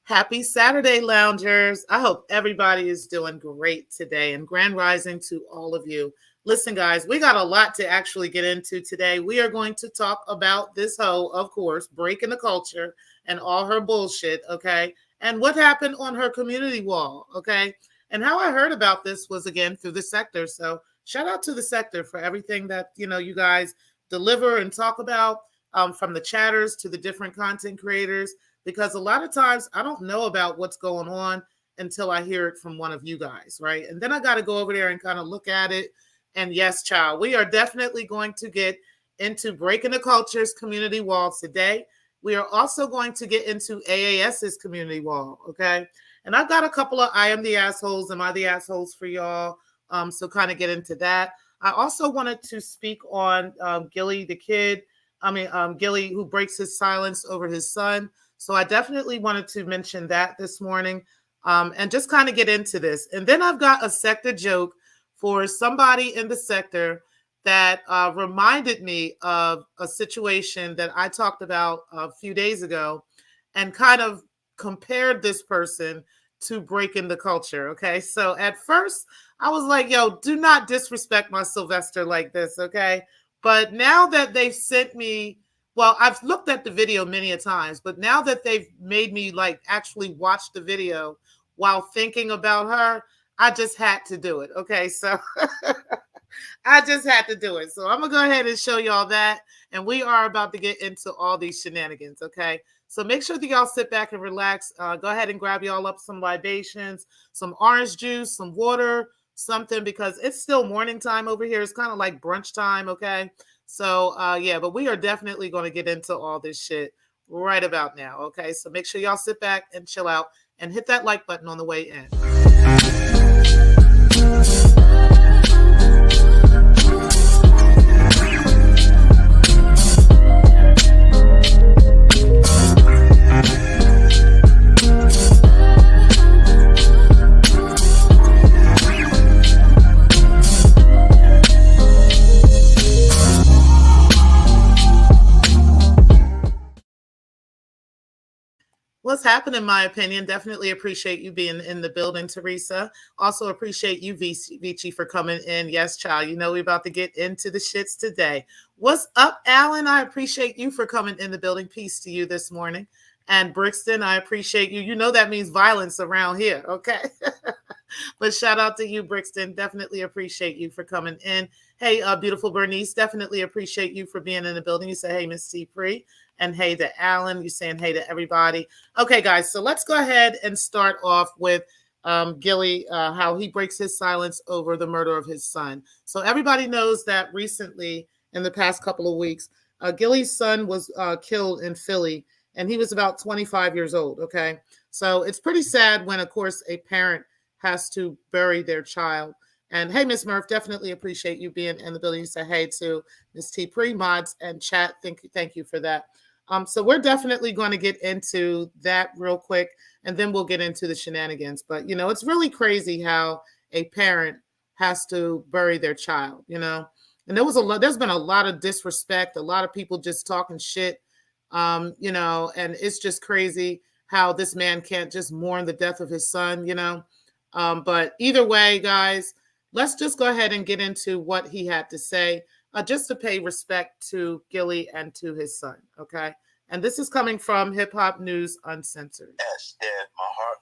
Happy Saturday, loungers. I hope everybody is doing great today, and grand rising to all of you. Listen, guys, we got a lot to actually get into today. We are going to talk about this hoe, of course, breaking the culture and all her bullshit, okay? And what happened on her community wall, okay? And how I heard about this was, again, through the Secktah. So shout out to the Secktah for everything that, you guys deliver and talk about, from the chatters to the different content creators, because a lot of times I don't know about what's going on until I hear it from one of you guys, right? And then I got to go over there and kind of look at it. And yes, child, we are definitely going to get into breaking the culture's community wall today. We are also going to get into AAS's community wall, okay? And I've got a couple of I am the assholes, am I the assholes for y'all? So kind of get into that. I also wanted to speak on Gilly, the kid. Gilly, who breaks his silence over his son. So I definitely wanted to mention that this morning, and just kind of get into this. And then I've got a Secktah joke for somebody in the Secktah that reminded me of a situation that I talked about a few days ago and kind of compared this person to breaking the culture. Okay. So at first I was like, yo, do not disrespect my Sylvester like this. Okay. But now that they've sent me, well, I've looked at the video many a times, but now that they've made me like actually watch the video while thinking about her, I just had to do it. Okay, so I just had to do it. So I'm going to go ahead and show y'all that. And we are about to get into all these shenanigans, okay? So make sure that y'all sit back and relax. Go ahead and grab y'all up some libations, some orange juice, some water, something, because it's still morning time over here. It's kind of like brunch time, okay? So, yeah, but we are definitely going to get into all this shit right about now, okay? So make sure y'all sit back and chill out and hit that like button on the way in. What's happened, in my opinion? Definitely appreciate you being in the building, Teresa. Also appreciate you, Vici, for coming in. Yes, child. You know we're about to get into the shits today. What's up, Alan? I appreciate you for coming in the building. Peace to you this morning. And Brixton, I appreciate you. You know that means violence around here, okay? But shout out to you, Brixton. Definitely appreciate you for coming in. Hey, beautiful Bernice, definitely appreciate you for being in the building. You say, hey, Miss C. Pre. And hey to Alan. You're saying hey to everybody. Okay, guys, so let's go ahead and start off with Gilly, how he breaks his silence over the murder of his son. So everybody knows that recently, in the past couple of weeks, Gilly's son was killed in Philly, and he was about 25 years old, okay? So it's pretty sad when, of course, a parent has to bury their child. And hey, Miss Murph, definitely appreciate you being in the building. You say hey to Miss T. Pre, mods, and chat. Thank you for that. So we're definitely going to get into that real quick, and then we'll get into the shenanigans. But, it's really crazy how a parent has to bury their child, and there's been a lot of disrespect, a lot of people just talking shit, and it's just crazy how this man can't just mourn the death of his son, But either way, guys, let's just go ahead and get into what he had to say, just to pay respect to Gilly and to his son. Okay. And this is coming from Hip Hop News Uncensored. Yes, Dad, my heart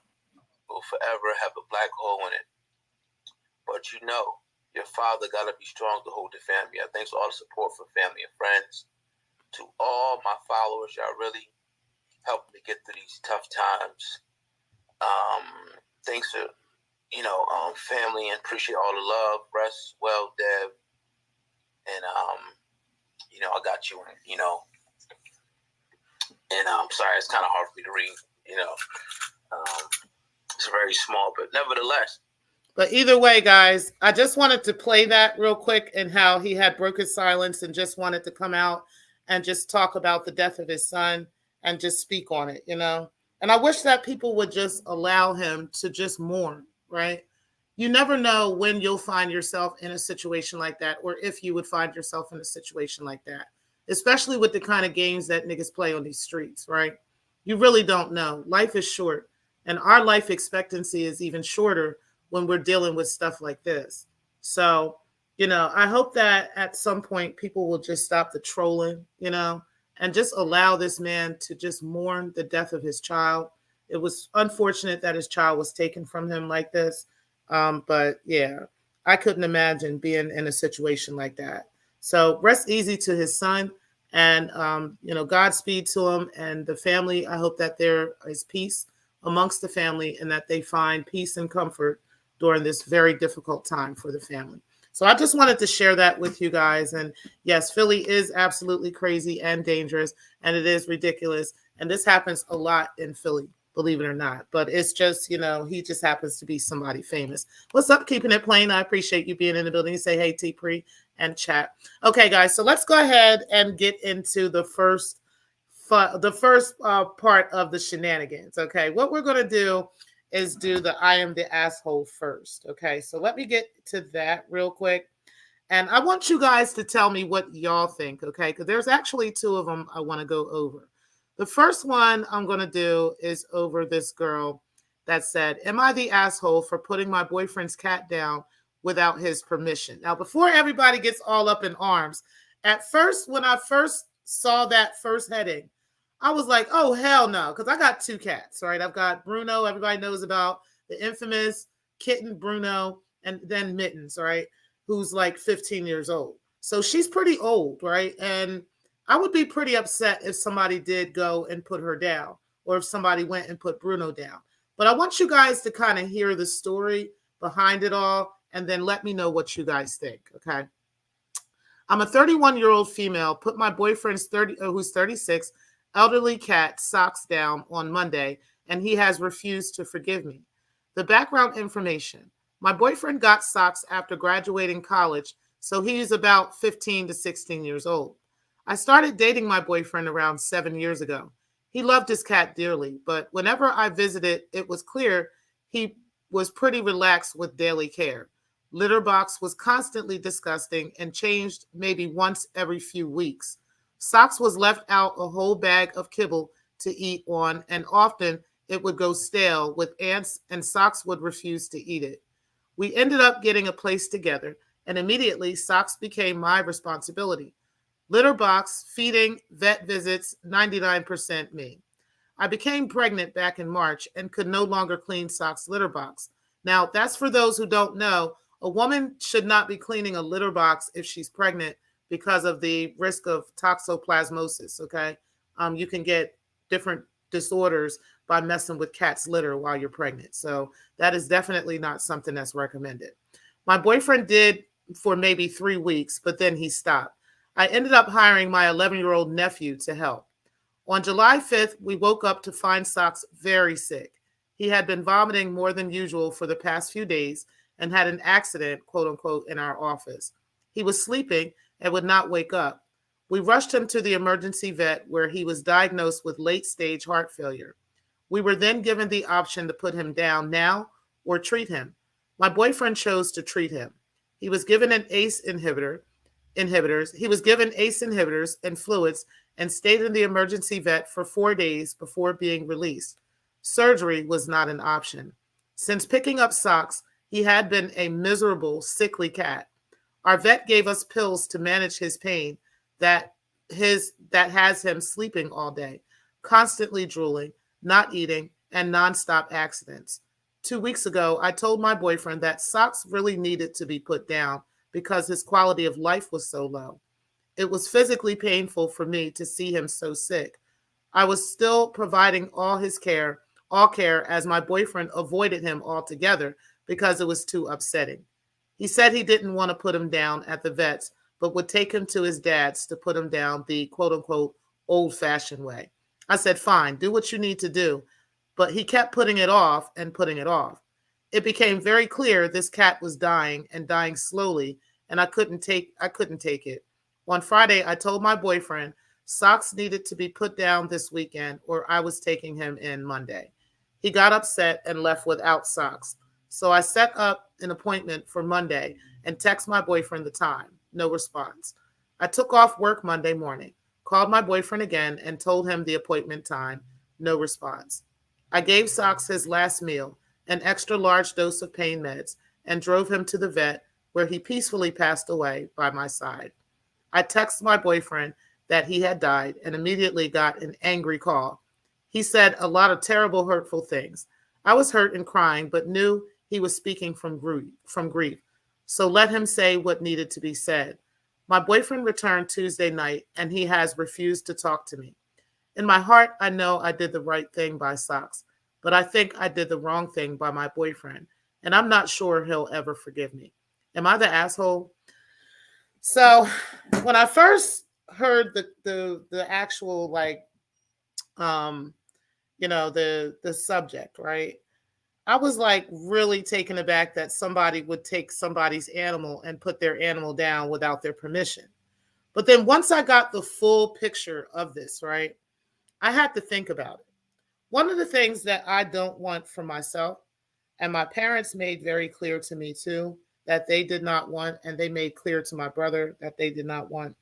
will forever have a black hole in it. But you know, your father got to be strong to hold the family. I thanks for all the support from family and friends. To all my followers, y'all really helped me get through these tough times. Thanks for, family, and appreciate all the love. Rest well, Dev. And, I got you, and I'm sorry, it's kind of hard for me to read, it's very small, but nevertheless. But either way, guys, I just wanted to play that real quick and how he had broken silence and just wanted to come out and just talk about the death of his son and just speak on it, And I wish that people would just allow him to just mourn, right? You never know when you'll find yourself in a situation like that, or if you would find yourself in a situation like that, especially with the kind of games that niggas play on these streets, right? You really don't know. Life is short, and our life expectancy is even shorter when we're dealing with stuff like this. So, I hope that at some point people will just stop the trolling, and just allow this man to just mourn the death of his child. It was unfortunate that his child was taken from him like this. But yeah, I couldn't imagine being in a situation like that. So rest easy to his son, and Godspeed to him and the family. I hope that there is peace amongst the family and that they find peace and comfort during this very difficult time for the family. So I just wanted to share that with you guys. And yes, Philly is absolutely crazy and dangerous, and it is ridiculous. And this happens a lot in Philly, believe it or not. But it's just, he just happens to be somebody famous. What's up, Keeping It Plain? I appreciate you being in the building. You say, hey, T-Pre, and chat. Okay, guys, so let's go ahead and get into the first part of the shenanigans. Okay, what we're going to do is do the I am the asshole first. Okay, so let me get to that real quick. And I want you guys to tell me what y'all think, okay? Because there's actually two of them I want to go over. The first one I'm going to do is over this girl that said, am I the asshole for putting my boyfriend's cat down without his permission? Now, before everybody gets all up in arms, at first, when I first saw that first heading, I was like, oh, hell no, because I got two cats, right? I've got Bruno, everybody knows about the infamous kitten Bruno, and then Mittens, right? Who's like 15 years old. So she's pretty old, right? And I would be pretty upset if somebody did go and put her down, or if somebody went and put Bruno down. But I want you guys to kind of hear the story behind it all, and then let me know what you guys think, okay? I'm a 31-year-old female, put my boyfriend's who's 36, elderly cat socks down on Monday, and he has refused to forgive me. The background information. My boyfriend got socks after graduating college, so he's about 15 to 16 years old. I started dating my boyfriend around 7 years ago. He loved his cat dearly, but whenever I visited, it was clear he was pretty relaxed with daily care. Litter box was constantly disgusting and changed maybe once every few weeks. Socks was left out a whole bag of kibble to eat on, and often it would go stale with ants, and Socks would refuse to eat it. We ended up getting a place together, and immediately Socks became my responsibility. Litter box, feeding, vet visits, 99% me. I became pregnant back in March and could no longer clean Socks' litter box. Now, that's for those who don't know. A woman should not be cleaning a litter box if she's pregnant because of the risk of toxoplasmosis, okay? You can get different disorders by messing with cat's litter while you're pregnant. So that is definitely not something that's recommended. My boyfriend did for maybe 3 weeks, but then he stopped. I ended up hiring my 11-year-old nephew to help. On July 5th, we woke up to find Socks very sick. He had been vomiting more than usual for the past few days and had an accident, quote unquote, in our office. He was sleeping and would not wake up. We rushed him to the emergency vet where he was diagnosed with late-stage heart failure. We were then given the option to put him down now or treat him. My boyfriend chose to treat him. He was given an ACE inhibitors. He was given ACE inhibitors and fluids and stayed in the emergency vet for 4 days before being released. Surgery was not an option. Since picking up Socks, he had been a miserable, sickly cat. Our vet gave us pills to manage his pain that has him sleeping all day, constantly drooling, not eating, and nonstop accidents. 2 weeks ago, I told my boyfriend that Socks really needed to be put down because his quality of life was so low. It was physically painful for me to see him so sick. I was still providing all care as my boyfriend avoided him altogether because it was too upsetting. He said he didn't want to put him down at the vet's, but would take him to his dad's to put him down the quote unquote old fashioned way. I said, fine, do what you need to do. But he kept putting it off and putting it off. It became very clear this cat was dying and dying slowly, and I couldn't take it. On Friday, I told my boyfriend Socks needed to be put down this weekend or I was taking him in Monday. He got upset and left without Socks. So I set up an appointment for Monday and text my boyfriend the time. No response. I took off work Monday morning, called my boyfriend again and told him the appointment time. No response. I gave Socks his last meal, an extra large dose of pain meds, and drove him to the vet where he peacefully passed away by my side. I texted my boyfriend that he had died and immediately got an angry call. He said a lot of terrible, hurtful things. I was hurt and crying, but knew he was speaking from grief. So let him say what needed to be said. My boyfriend returned Tuesday night, and he has refused to talk to me. In my heart, I know I did the right thing by Socks, but I think I did the wrong thing by my boyfriend, and I'm not sure he'll ever forgive me. Am I the asshole? So when I first heard the actual the subject, right? I was like really taken aback that somebody would take somebody's animal and put their animal down without their permission. But then once I got the full picture of this, right, I had to think about it. One of the things that I don't want for myself, and my parents made very clear to me too, that they did not want, and they made clear to my brother that they did not want,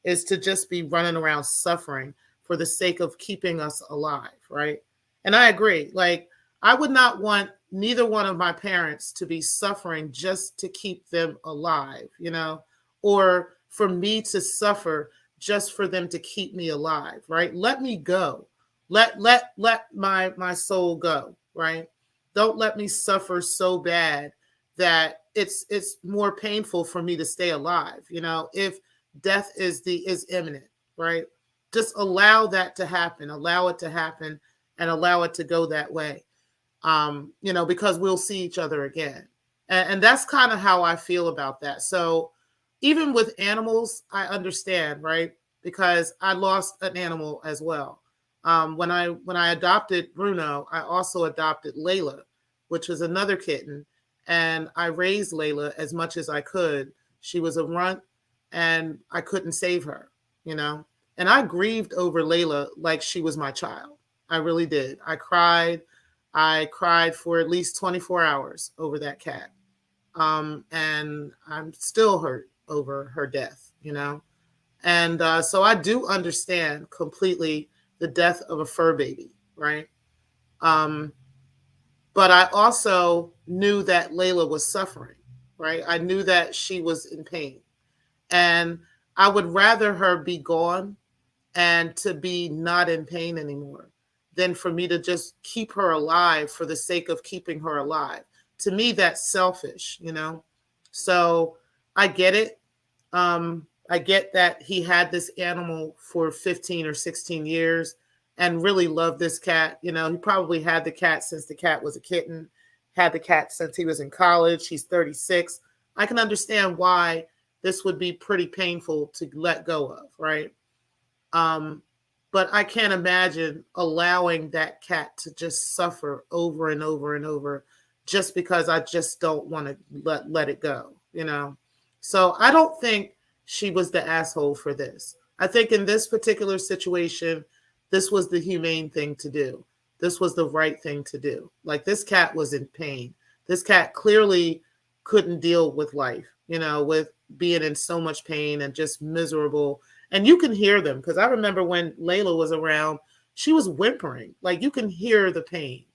is to just be running around suffering for the sake of keeping us alive, right? And I agree. Like, I would not want neither one of my parents to be suffering just to keep them alive, or for me to suffer just for them to keep me alive, right? Let me go. Let my soul go, right? Don't let me suffer so bad that it's more painful for me to stay alive, if death is imminent, right? Just allow that to happen, allow it to happen, and allow it to go that way. Because we'll see each other again. And that's kind of how I feel about that. So even with animals, I understand, right? Because I lost an animal as well. When I adopted Bruno, I also adopted Layla, which was another kitten. And I raised Layla as much as I could. She was a runt and I couldn't save her, And I grieved over Layla like she was my child. I really did. I cried for at least 24 hours over that cat. And I'm still hurt over her death, And so I do understand completely the death of a fur baby, right? But I also knew that Layla was suffering, right? I knew that she was in pain. And I would rather her be gone and to be not in pain anymore than for me to just keep her alive for the sake of keeping her alive. To me, that's selfish, So I get it. I get that he had this animal for 15 or 16 years and really loved this cat. He probably had the cat since the cat was a kitten, had the cat since he was in college. He's 36. I can understand why this would be pretty painful to let go of, right? But I can't imagine allowing that cat to just suffer over and over and over just because I just don't want to let it go, So I don't think she was the asshole for this. I think in this particular situation, this was the humane thing to do. This was the right thing to do. Like, this cat was in pain. This cat clearly couldn't deal with life, with being in so much pain and just miserable. And you can hear them, because I remember when Layla was around, she was whimpering. Like, you can hear the pain.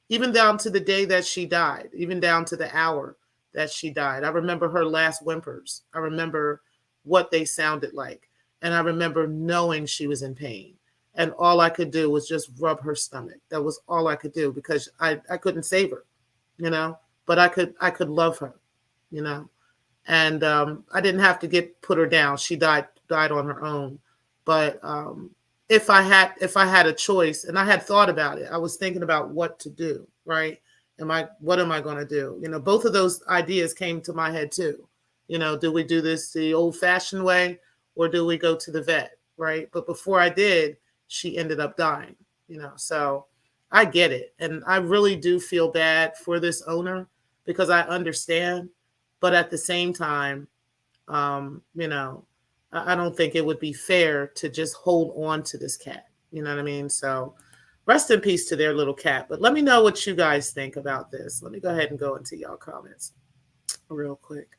even down to the day that she died, even down to the hour that she died. I remember her last whimpers. I remember what they sounded like. And I remember knowing she was in pain. And all I could do was just rub her stomach. That was all I could do because I couldn't save her, but I could love her, you know. And I didn't have to put her down. She died on her own. But if I had a choice, and I had thought about it, I was thinking about what to do. Right? What am I going to do? Both of those ideas came to my head too. Do we do this the old-fashioned way, or do we go to the vet? Right? But before I did, she ended up dying. So I get it, and I really do feel bad for this owner because I understand. But at the same time, I don't think it would be fair to just hold on to this cat. You know what I mean? So rest in peace to their little cat. But let me know what you guys think about this. Let me go ahead and go into y'all comments real quick.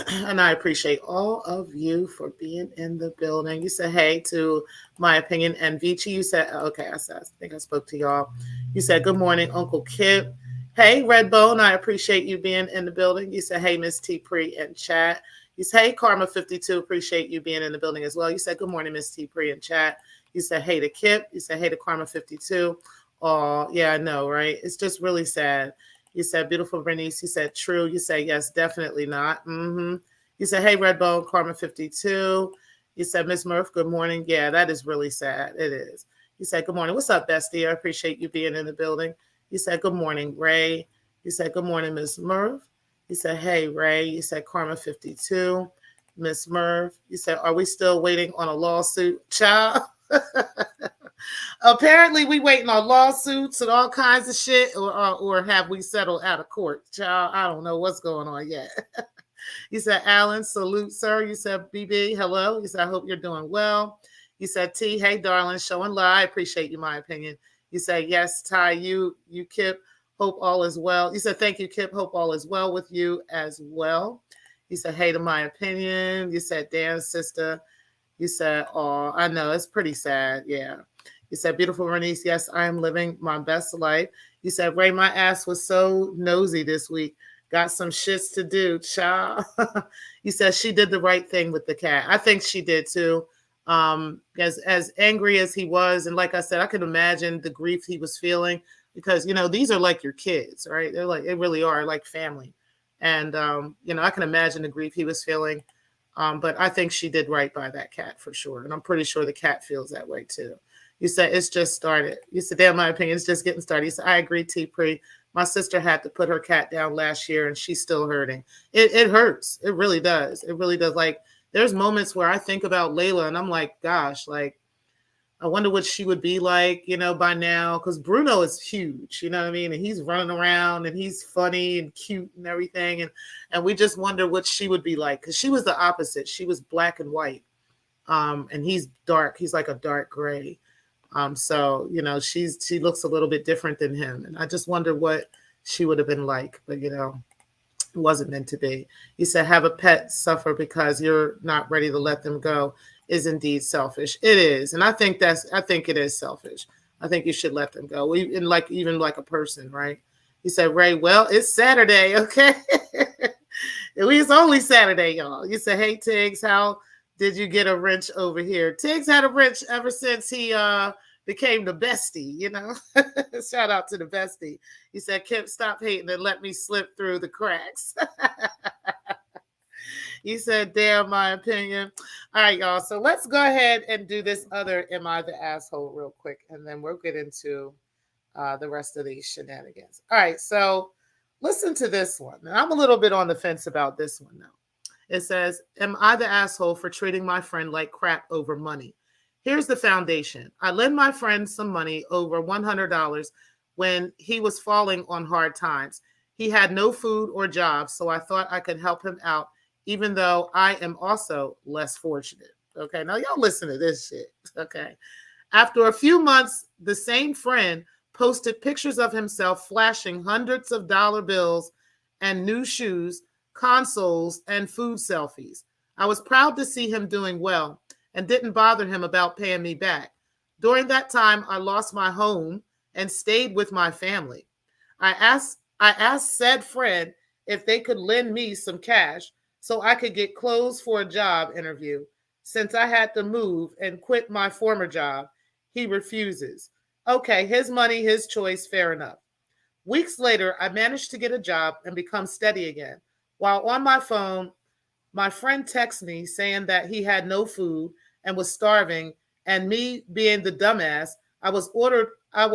And I appreciate all of you for being in the building. You said hey to my opinion. And Vici, you said, okay, I think I spoke to y'all. You said, good morning, Uncle Kip. Hey, Redbone, I appreciate you being in the building. You said, hey, Miss T. Pre in chat. You said, hey, Karma52, appreciate you being in the building as well. You said, good morning, Miss T. Pre in chat. You said, hey to Kip. You said, hey to Karma52. Oh, yeah, I know, right? It's just really sad. You said, beautiful Bernice. You said, true. You said, yes, definitely not. Mm-hmm. You said, hey, Redbone, Karma52. You said, Miss Murph, good morning. Yeah, that is really sad. It is. You said, good morning. What's up, bestie? I appreciate you being in the building. You said, good morning, Ray. You said, good morning, Miss Murph. You said, hey, Ray. You said, Karma52. Miss Murph. You said, are we still waiting on a lawsuit? Child. Apparently, we waiting on lawsuits and all kinds of shit, or have we settled out of court? Child, I don't know what's going on yet. You said, Alan, salute, sir. You said, BB, hello. You said, I hope you're doing well. You said, T, hey, darling, showing love. I appreciate you, my opinion. You said, yes, Ty, you Kip, hope all is well. You said, thank you, Kip, hope all is well with you as well. You said, hey to my opinion. You said, Dan's sister. You said, oh, I know, it's pretty sad, yeah. You said, beautiful Bernice, yes, I am living my best life. You said, Ray, my ass was so nosy this week. Got some shits to do, child. You said she did the right thing with the cat. I think she did too. As angry as he was, and like I said, I could imagine the grief he was feeling because these are like your kids, right? They really are like family, and I can imagine the grief he was feeling. But I think she did right by that cat for sure, and I'm pretty sure the cat feels that way too. You said it's just started. You said, damn, my opinion, it's just getting started. You said, I agree, T. Pre. My sister had to put her cat down last year, and she's still hurting. It hurts. It really does. It really does. Like, there's moments where I think about Layla, and I'm like, gosh, like, I wonder what she would be like, by now. Because Bruno is huge, you know what I mean? And he's running around, and he's funny and cute and everything. And we just wonder what she would be like. Because she was the opposite. She was black and white. And he's dark. He's like a dark gray. So, she looks a little bit different than him. And I just wonder what she would have been like. But, it wasn't meant to be. You said, have a pet suffer because you're not ready to let them go is indeed selfish. It is. And I think it is selfish. I think you should let them go. Even like a person, right? You said, Ray, well, it's Saturday. Okay. It's only Saturday, y'all. You said, hey, Tiggs, how did you get a wrench over here? Tiggs had a wrench ever since he became the bestie, Shout out to the bestie. He said, Kip, stop hating and let me slip through the cracks. He said, damn, my opinion. All right, y'all. So let's go ahead and do this other Am I the Asshole real quick, and then we'll get into the rest of these shenanigans. All right, so listen to this one. And I'm a little bit on the fence about this one now. It says, am I the asshole for treating my friend like crap over money? Here's the foundation. I lent my friend some money, over $100, when he was falling on hard times. He had no food or job, so I thought I could help him out, even though I am also less fortunate. Okay, now y'all listen to this shit. Okay. After a few months, the same friend posted pictures of himself flashing hundreds of dollar bills and new shoes, consoles, and food selfies. I was proud to see him doing well and didn't bother him about paying me back. During that time, I lost my home and stayed with my family. I asked said friend if they could lend me some cash so I could get clothes for a job interview. Since I had to move and quit my former job, he refuses. Okay, his money, his choice, fair enough. Weeks later, I managed to get a job and become steady again. While on my phone, my friend texted me saying that he had no food and was starving, and me being the dumbass, I was ordered I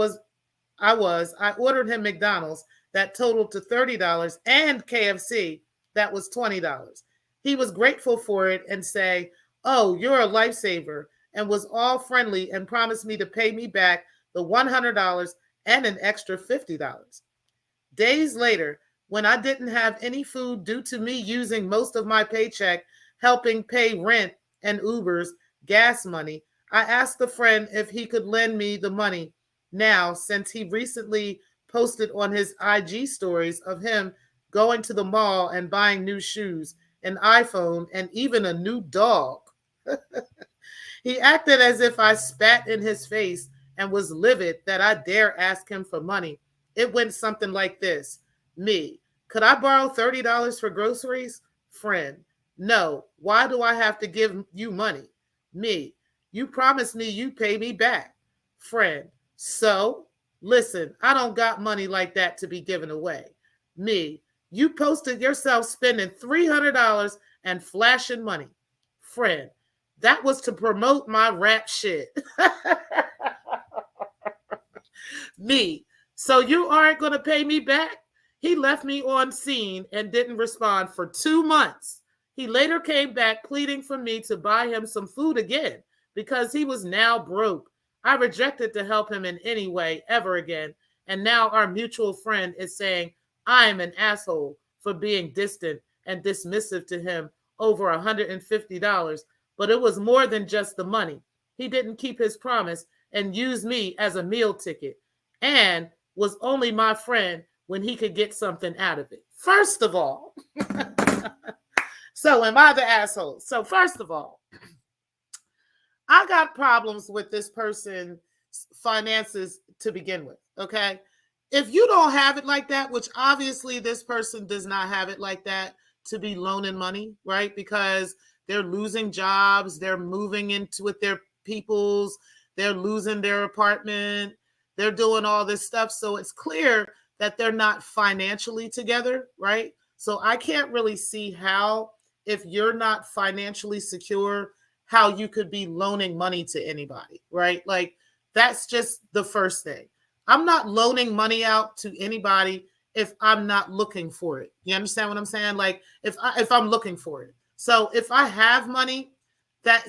ordered him McDonald's that totaled to $30 and KFC that was $20. He was grateful for it and say, "Oh, you're a lifesaver," and was all friendly and promised me to pay me back the $100 and an extra $50. Days later, when I didn't have any food due to me using most of my paycheck helping pay rent and Uber's gas money, I asked a friend if he could lend me the money now since he recently posted on his IG stories of him going to the mall and buying new shoes, an iPhone, and even a new dog. He acted as if I spat in his face and was livid that I dare ask him for money. It went something like this. Me, could I borrow $30 for groceries? Friend, no. Why do I have to give you money? Me, you promised me you'd pay me back. Friend, so? Listen, I don't got money like that to be given away. Me, you posted yourself spending $300 and flashing money. Friend, that was to promote my rap shit. Me, so you aren't going to pay me back? He left me on scene and didn't respond for 2 months. He later came back pleading for me to buy him some food again because he was now broke. I rejected to help him in any way ever again. And now our mutual friend is saying I'm an asshole for being distant and dismissive to him over $150. But it was more than just the money. He didn't keep his promise and used me as a meal ticket and was only my friend when he could get something out of it. First of all, so am I the asshole? So first of all, I got problems with this person's finances to begin with, okay? If you don't have it like that, which obviously this person does not have it like that to be loaning money, right? Because they're losing jobs, they're moving into with their peoples, they're losing their apartment, they're doing all this stuff. So it's clear that they're not financially together, right? So I can't really see how, if you're not financially secure, how you could be loaning money to anybody, right? Like that's just the first thing. I'm not loaning money out to anybody if I'm not looking for it. You understand what I'm saying? Like if I'm looking for it. So if I have money that,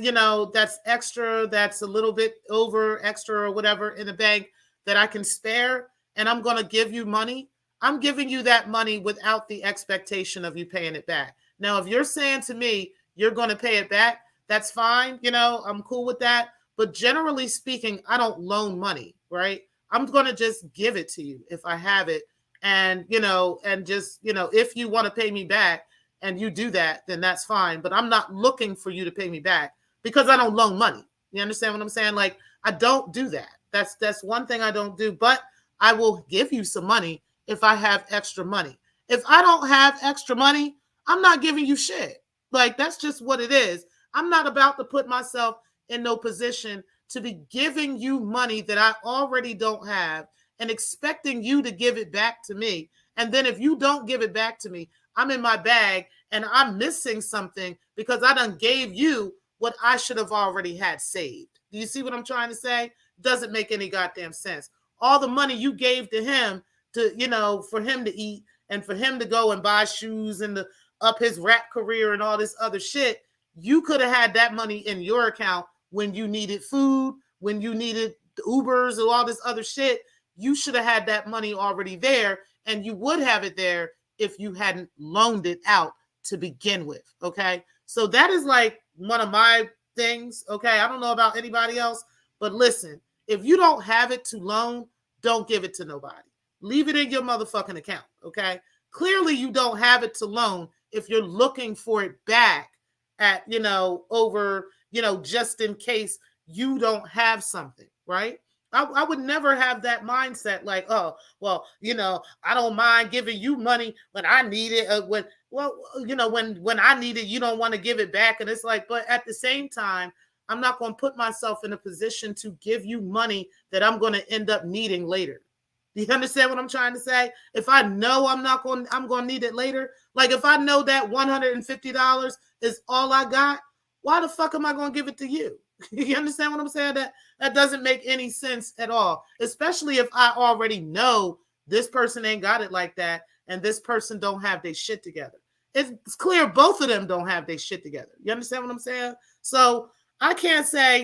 that's extra, that's a little bit over extra or whatever in the bank that I can spare, and I'm going to give you money, I'm giving you that money without the expectation of you paying it back. Now, if you're saying to me, you're going to pay it back, that's fine. I'm cool with that. But generally speaking, I don't loan money, right? I'm going to just give it to you if I have it. And, and just, if you want to pay me back and you do that, then that's fine. But I'm not looking for you to pay me back because I don't loan money. You understand what I'm saying? Like, I don't do that. That's one thing I don't do. But I will give you some money if I have extra money. If I don't have extra money, I'm not giving you shit. Like, that's just what it is. I'm not about to put myself in no position to be giving you money that I already don't have and expecting you to give it back to me. And then if you don't give it back to me, I'm in my bag and I'm missing something because I done gave you what I should have already had saved. Do you see what I'm trying to say? Doesn't make any goddamn sense. All the money you gave to him to, for him to eat and for him to go and buy shoes and to up his rap career and all this other shit, you could have had that money in your account when you needed food, when you needed the Ubers or all this other shit. You should have had that money already there, and you would have it there if you hadn't loaned it out to begin with, okay? So that is like one of my things, okay? I don't know about anybody else, but listen, if you don't have it to loan, don't give it to nobody. Leave it in your motherfucking account, okay? Clearly you don't have it to loan if you're looking for it back at, over, just in case you don't have something, right? I would never have that mindset like, oh, well, I don't mind giving you money when I need it. When I need it, you don't want to give it back. And it's like, but at the same time, I'm not going to put myself in a position to give you money that I'm going to end up needing later. Do you understand what I'm trying to say? If I know I'm going to need it later, like if I know that $150 is all I got, why the fuck am I going to give it to you? You understand what I'm saying? That doesn't make any sense at all, especially if I already know this person ain't got it like that and this person don't have their shit together. It's clear both of them don't have their shit together. You understand what I'm saying? So I can't say,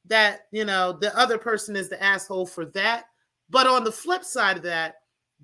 that, the other person is the asshole for that. But on the flip side of that,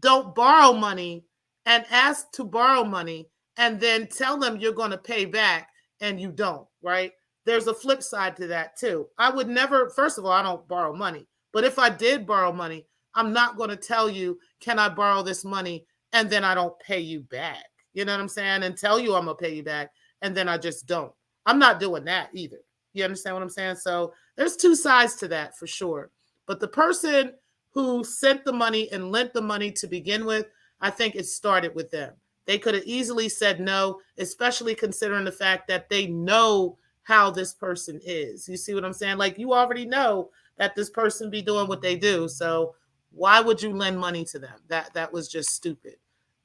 don't borrow money and ask to borrow money and then tell them you're going to pay back and you don't, right? There's a flip side to that too. I would never, first of all, I don't borrow money. But if I did borrow money, I'm not going to tell you, can I borrow this money? And then I don't pay you back. You know what I'm saying? And tell you I'm going to pay you back. And then I just don't. I'm not doing that either. You understand what I'm saying? So there's two sides to that for sure. But the person who sent the money and lent the money to begin with, I think it started with them. They could have easily said no, especially considering the fact that they know how this person is. You see what I'm saying? Like, you already know that this person be doing what they do. So why would you lend money to them? That was just stupid.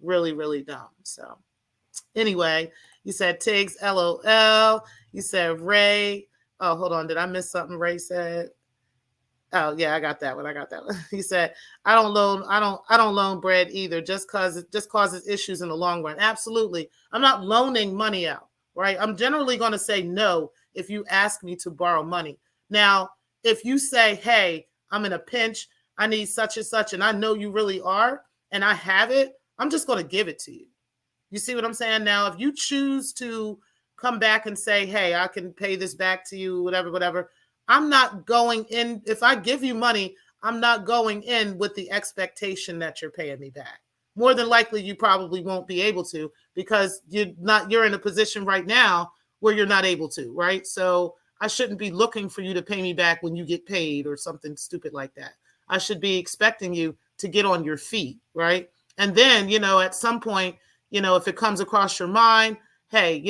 Really, really dumb. So anyway, you said Tiggs, LOL. You said Ray. Oh, hold on. Did I miss something Ray said? Oh yeah, I got that one. He said, I don't loan bread either, just cause it just causes issues in the long run. Absolutely. I'm not loaning money out, right? I'm generally going to say no if you ask me to borrow money. Now, if you say, hey, I'm in a pinch, I need such and such, and I know you really are, and I have it, I'm just going to give it to you. You see what I'm saying? Now, if you choose to come back and say, hey, I can pay this back to you, whatever, I'm not going in. If I give you money, I'm not going in with the expectation that you're paying me back. More than likely, you probably won't be able to because you're in a position right now where you're not able to, right? So I shouldn't be looking for you to pay me back when you get paid or something stupid like that. I should be expecting you to get on your feet, right? And then, at some point, if it comes across your mind, hey,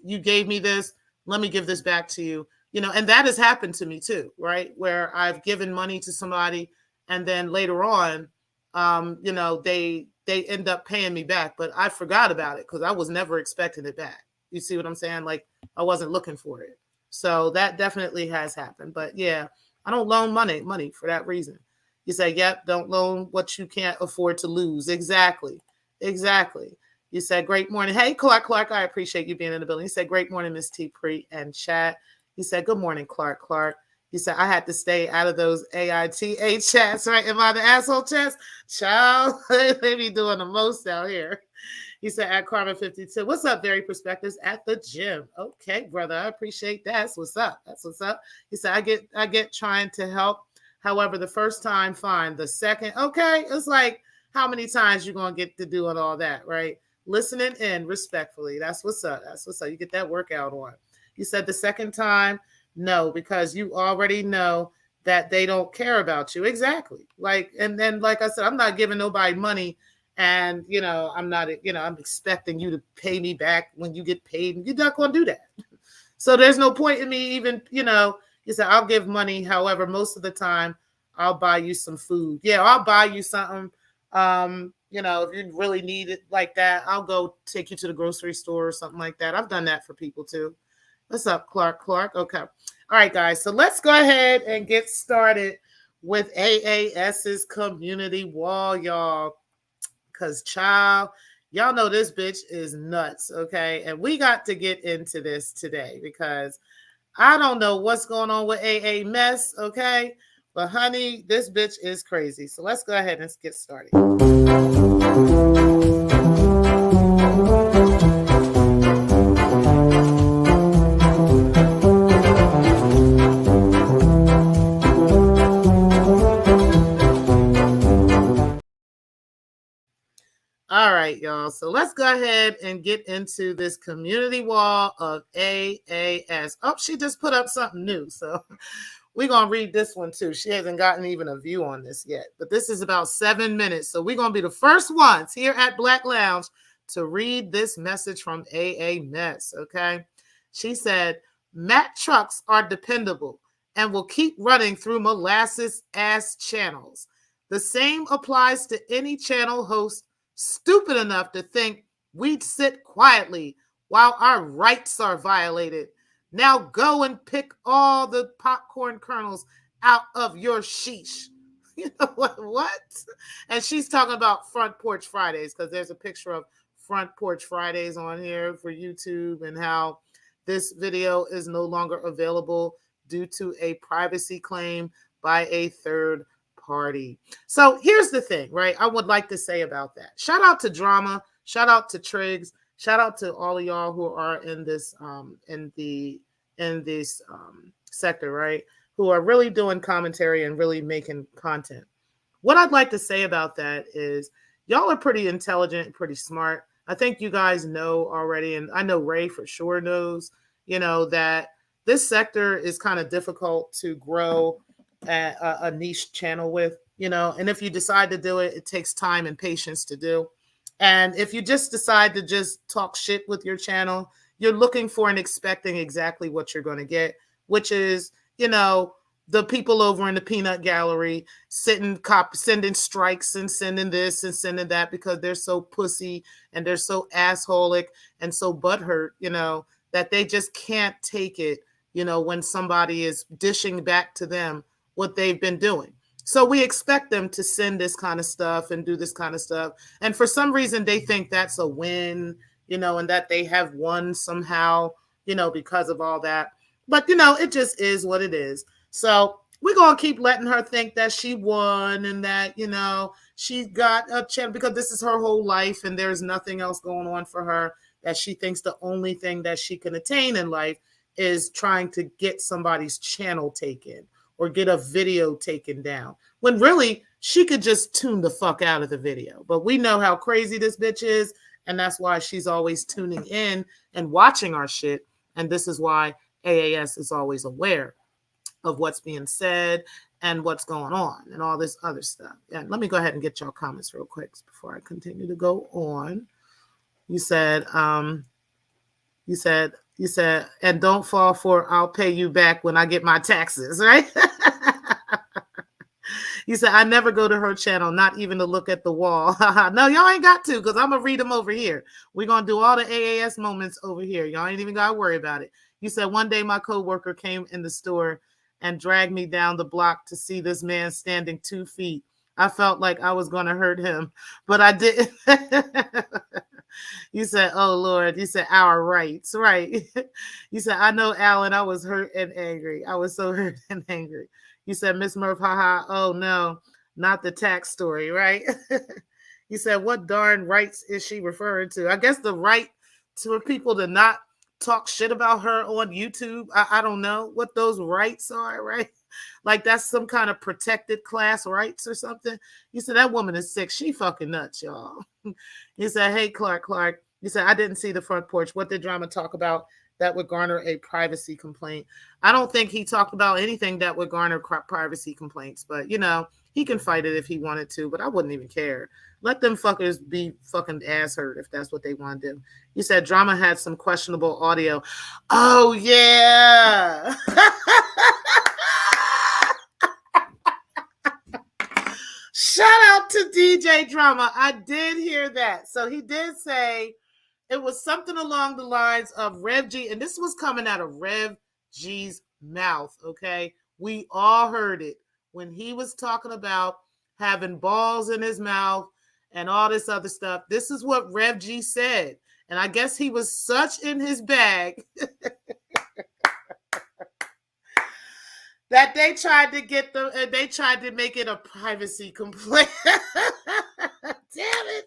you gave me this, let me give this back to you. And that has happened to me too, right? Where I've given money to somebody and then later on, they end up paying me back, but I forgot about it because I was never expecting it back. You see what I'm saying? Like I wasn't looking for it. So that definitely has happened. But yeah, I don't loan money for that reason. You say, yep, don't loan what you can't afford to lose. Exactly. You said, great morning. Hey, Clark, I appreciate you being in the building. You said, great morning, Miss T. Pre and chat. He said, good morning, Clark. He said, I had to stay out of those AITA chats, right? Am I the asshole chats? Child, they be doing the most out here. He said, at Carmen 52. What's up, Very Perspectives at the gym? Okay, brother, I appreciate that. That's what's up. He said, I get trying to help. However, the first time, fine. The second, okay. It's like, how many times you going to get to doing all that, right? Listening in respectfully. That's what's up. You get that workout on. You said the second time, no, because you already know that they don't care about you. Exactly. And then, like I said, I'm not giving nobody money and, I'm not, I'm expecting you to pay me back when you get paid and you're not going to do that. So there's no point in me even, you said, I'll give money. However, most of the time I'll buy you some food. Yeah, I'll buy you something. If you really need it like that, I'll go take you to the grocery store or something like that. I've done that for people too. What's up, Clark? Okay. All right, guys. So let's go ahead and get started with AAS's community wall, y'all. Because, child, y'all know this bitch is nuts, okay? And we got to get into this today because I don't know what's going on with AA mess, okay? But, honey, this bitch is crazy. So let's go ahead and get started. All right, y'all. So let's go ahead and get into this community wall of AAS. Oh, she just put up something new. So We're going to read this one too. She hasn't gotten even a view on this yet, but this is about 7 minutes. So we're going to be the first ones here at Black Lounge to read this message from AA Mess, okay? She said, Matt trucks are dependable and will keep running through molasses-ass channels. The same applies to any channel host stupid enough to think we'd sit quietly while our rights are violated. Now go and pick all the popcorn kernels out of your sheesh. You know what? And she's talking about Front Porch Fridays because there's a picture of Front Porch Fridays on here for YouTube and how this video is no longer available due to a privacy claim by a third party. So here's the thing, right? I would like to say about that. Shout out to Drama. Shout out to Triggs. Shout out to all of y'all who are in this sector, right? Who are really doing commentary and really making content. What I'd like to say about that is y'all are pretty intelligent, pretty smart. I think you guys know already, and I know Ray for sure knows, you know, that this sector is kind of difficult to grow a niche channel with, you know, and if you decide to do it, it takes time and patience to do. And if you just decide to just talk shit with your channel, you're looking for and expecting exactly what you're going to get, which is, you know, the people over in the peanut gallery sending strikes and sending this and sending that because they're so pussy and they're so assholic and so butthurt, you know, that they just can't take it, you know, when somebody is dishing back to them what they've been doing. So we expect them to send this kind of stuff and do this kind of stuff. And for some reason, they think that's a win, you know, and that they have won somehow, you know, because of all that. But, you know, it just is what it is. So we're going to keep letting her think that she won and that, you know, she got a chance because this is her whole life and there's nothing else going on for her, that she thinks the only thing that she can attain in life is trying to get somebody's channel taken or get a video taken down, when really she could just tune the fuck out of the video. But we know how crazy this bitch is, and that's why she's always tuning in and watching our shit. And this is why AAS is always aware of what's being said and what's going on and all this other stuff. And let me go ahead and get y'all comments real quick before I continue to go on. You said, and don't fall for I'll pay you back when I get my taxes, right? You said, I never go to her channel, not even to look at the wall. No, y'all ain't got to, because I'm going to read them over here. We're going to do all the AAS moments over here. Y'all ain't even got to worry about it. You said, one day my coworker came in the store and dragged me down the block to see this man standing 2 feet. I felt like I was going to hurt him, but I didn't. You said, oh, Lord. You said, our rights. Right. You said, I know, Alan, I was hurt and angry. I was so hurt and angry. You said, Miss Murph, haha. Oh, no, not the tax story, right? You said, what darn rights is she referring to? I guess the right to people to not talk shit about her on YouTube. I don't know what those rights are, right? Like that's some kind of protected class rights or something. You said, that woman is sick. She fucking nuts, y'all. You said, hey, Clark. You said, I didn't see the front porch. What did Drama talk about that would garner a privacy complaint? I don't think he talked about anything that would garner privacy complaints, but you know, he can fight it if he wanted to, but I wouldn't even care. Let them fuckers be fucking ass hurt if that's what they want to do. You said Drama had some questionable audio. Oh, yeah. Shout out to DJ Drama. I did hear that. So he did say it was something along the lines of Rev G, and this was coming out of Rev G's mouth, okay? We all heard it when he was talking about having balls in his mouth and all this other stuff. This is what Rev G said. And I guess he was such in his bag that they tried to make it a privacy complaint. Damn it.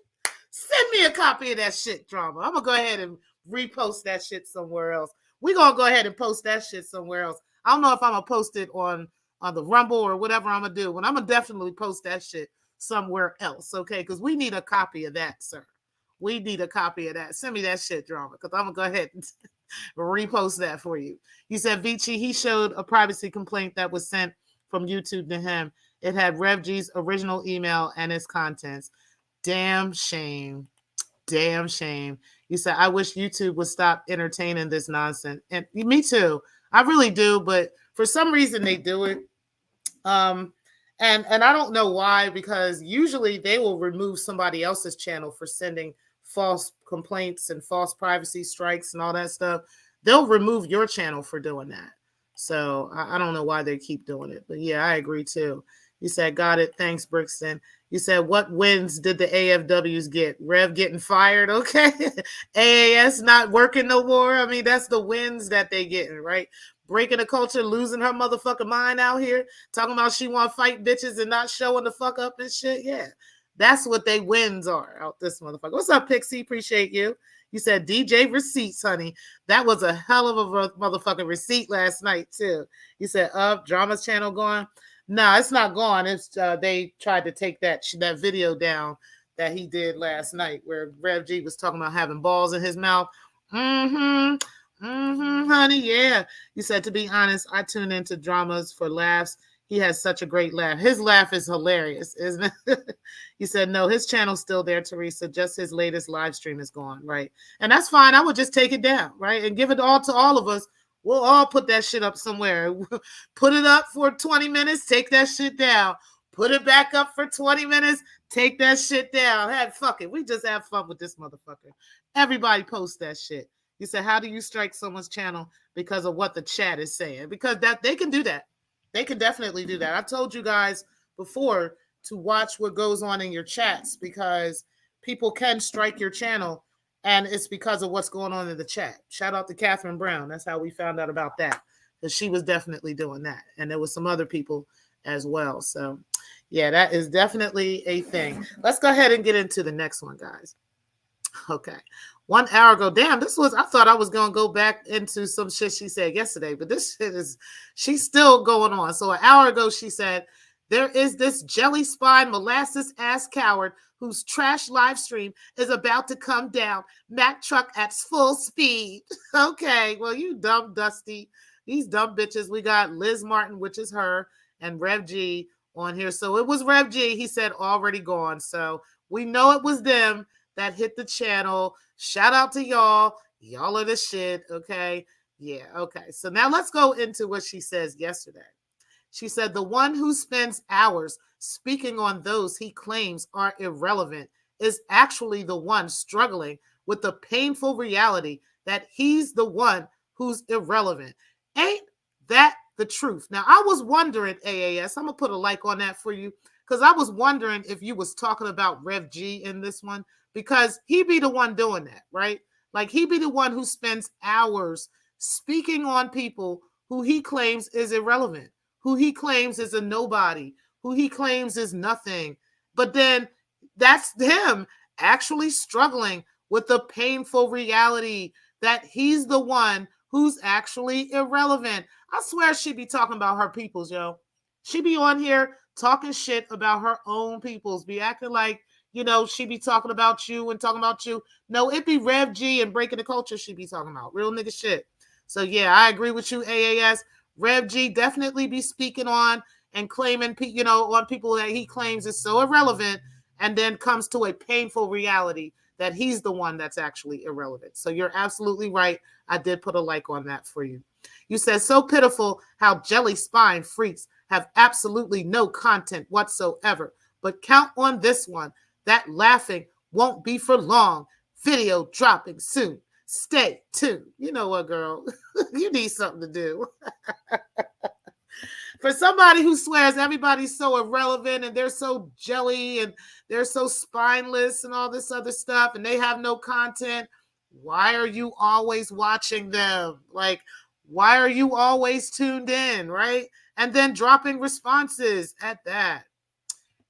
Send me a copy of that shit, Drama. I'm going to go ahead and repost that shit somewhere else. We're going to go ahead and post that shit somewhere else. I don't know if I'm going to post it on the Rumble or whatever I'm going to do, but I'm going to definitely post that shit somewhere else, okay? Because we need a copy of that, sir. We need a copy of that. Send me that shit, Drama, because I'm going to go ahead and repost that for you. You said, Vici, he showed a privacy complaint that was sent from YouTube to him. It had Rev G's original email and its contents. Damn shame. Damn shame. You said, I wish YouTube would stop entertaining this nonsense. And me too. I really do, but for some reason they do it. And I don't know why, because usually they will remove somebody else's channel for sending false complaints and false privacy strikes and all that stuff. They'll remove your channel for doing that. So I don't know why they keep doing it. But yeah, I agree too. You said, got it. Thanks, Brixton. You said, what wins did the AFWs get? Rev getting fired, okay? AAS not working no more. I mean, that's the wins that they getting, right? Breaking the culture, losing her motherfucking mind out here, talking about she want to fight bitches and not showing the fuck up and shit. Yeah, that's what they wins are out this motherfucker. What's up, Pixie? Appreciate you. You said DJ receipts, honey. That was a hell of a motherfucking receipt last night, too. You said, Drama's channel gone? No, it's not gone. It's they tried to take that video down that he did last night where Rev G was talking about having balls in his mouth. Honey, yeah. You said, to be honest, I tune into Dramas for laughs. He has such a great laugh. His laugh is hilarious, isn't it? You said, no, his channel's still there, Teresa. Just his latest live stream is gone, right? And that's fine. I would just take it down, right? And give it all to all of us. We'll all put that shit up somewhere. Put it up for 20 minutes, take that shit down. Put it back up for 20 minutes, take that shit down. Hey, fuck it. We just have fun with this motherfucker. Everybody post that shit. You said, how do you strike someone's channel because of what the chat is saying? Because that they can do that. They can definitely do that. I told you guys before to watch what goes on in your chats because people can strike your channel. And it's because of what's going on in the chat. Shout out to Catherine Brown. That's how we found out about that. Because she was definitely doing that. And there was some other people as well. So, yeah, that is definitely a thing. Let's go ahead and get into the next one, guys. Okay. 1 hour ago. Damn, I thought I was going to go back into some shit she said yesterday. But this shit she's still going on. So an hour ago, she said, there is this jelly spine molasses ass coward whose trash live stream is about to come down. Mack truck at full speed. Okay, well, you dumb Dusty. These dumb bitches. We got Liz Martin, which is her, and Rev G on here. So it was Rev G, he said, already gone. So we know it was them that hit the channel. Shout out to y'all. Y'all are the shit, okay? Yeah, okay. So now let's go into what she says yesterday. She said, the one who spends hours speaking on those he claims are irrelevant is actually the one struggling with the painful reality that he's the one who's irrelevant. Ain't that the truth? Now, I was wondering, AAS, I'm going to put a like on that for you, because I was wondering if you was talking about Rev G in this one, because he be the one doing that, right? Like, he be the one who spends hours speaking on people who he claims is irrelevant, who he claims is a nobody, who he claims is nothing. But then that's him actually struggling with the painful reality that he's the one who's actually irrelevant. I swear she be talking about her peoples, yo. She be on here talking shit about her own peoples, be acting like, you know, she be talking about you and talking about you. No, it be Rev G and Breaking the Culture she be talking about. Real nigga shit. So yeah, I agree with you, AAS. Rev G definitely be speaking on and claiming, you know, on people that he claims is so irrelevant, and then comes to a painful reality that he's the one that's actually irrelevant. So you're absolutely right. I did put a like on that for you. You said, so pitiful how jelly spine freaks have absolutely no content whatsoever. But count on this one. That laughing won't be for long. Video dropping soon. Stay tuned. You know what, girl? You need something to do. For somebody who swears everybody's so irrelevant and they're so jelly and they're so spineless and all this other stuff and they have no content, why are you always watching them? Like, why are you always tuned in, right? And then dropping responses at that.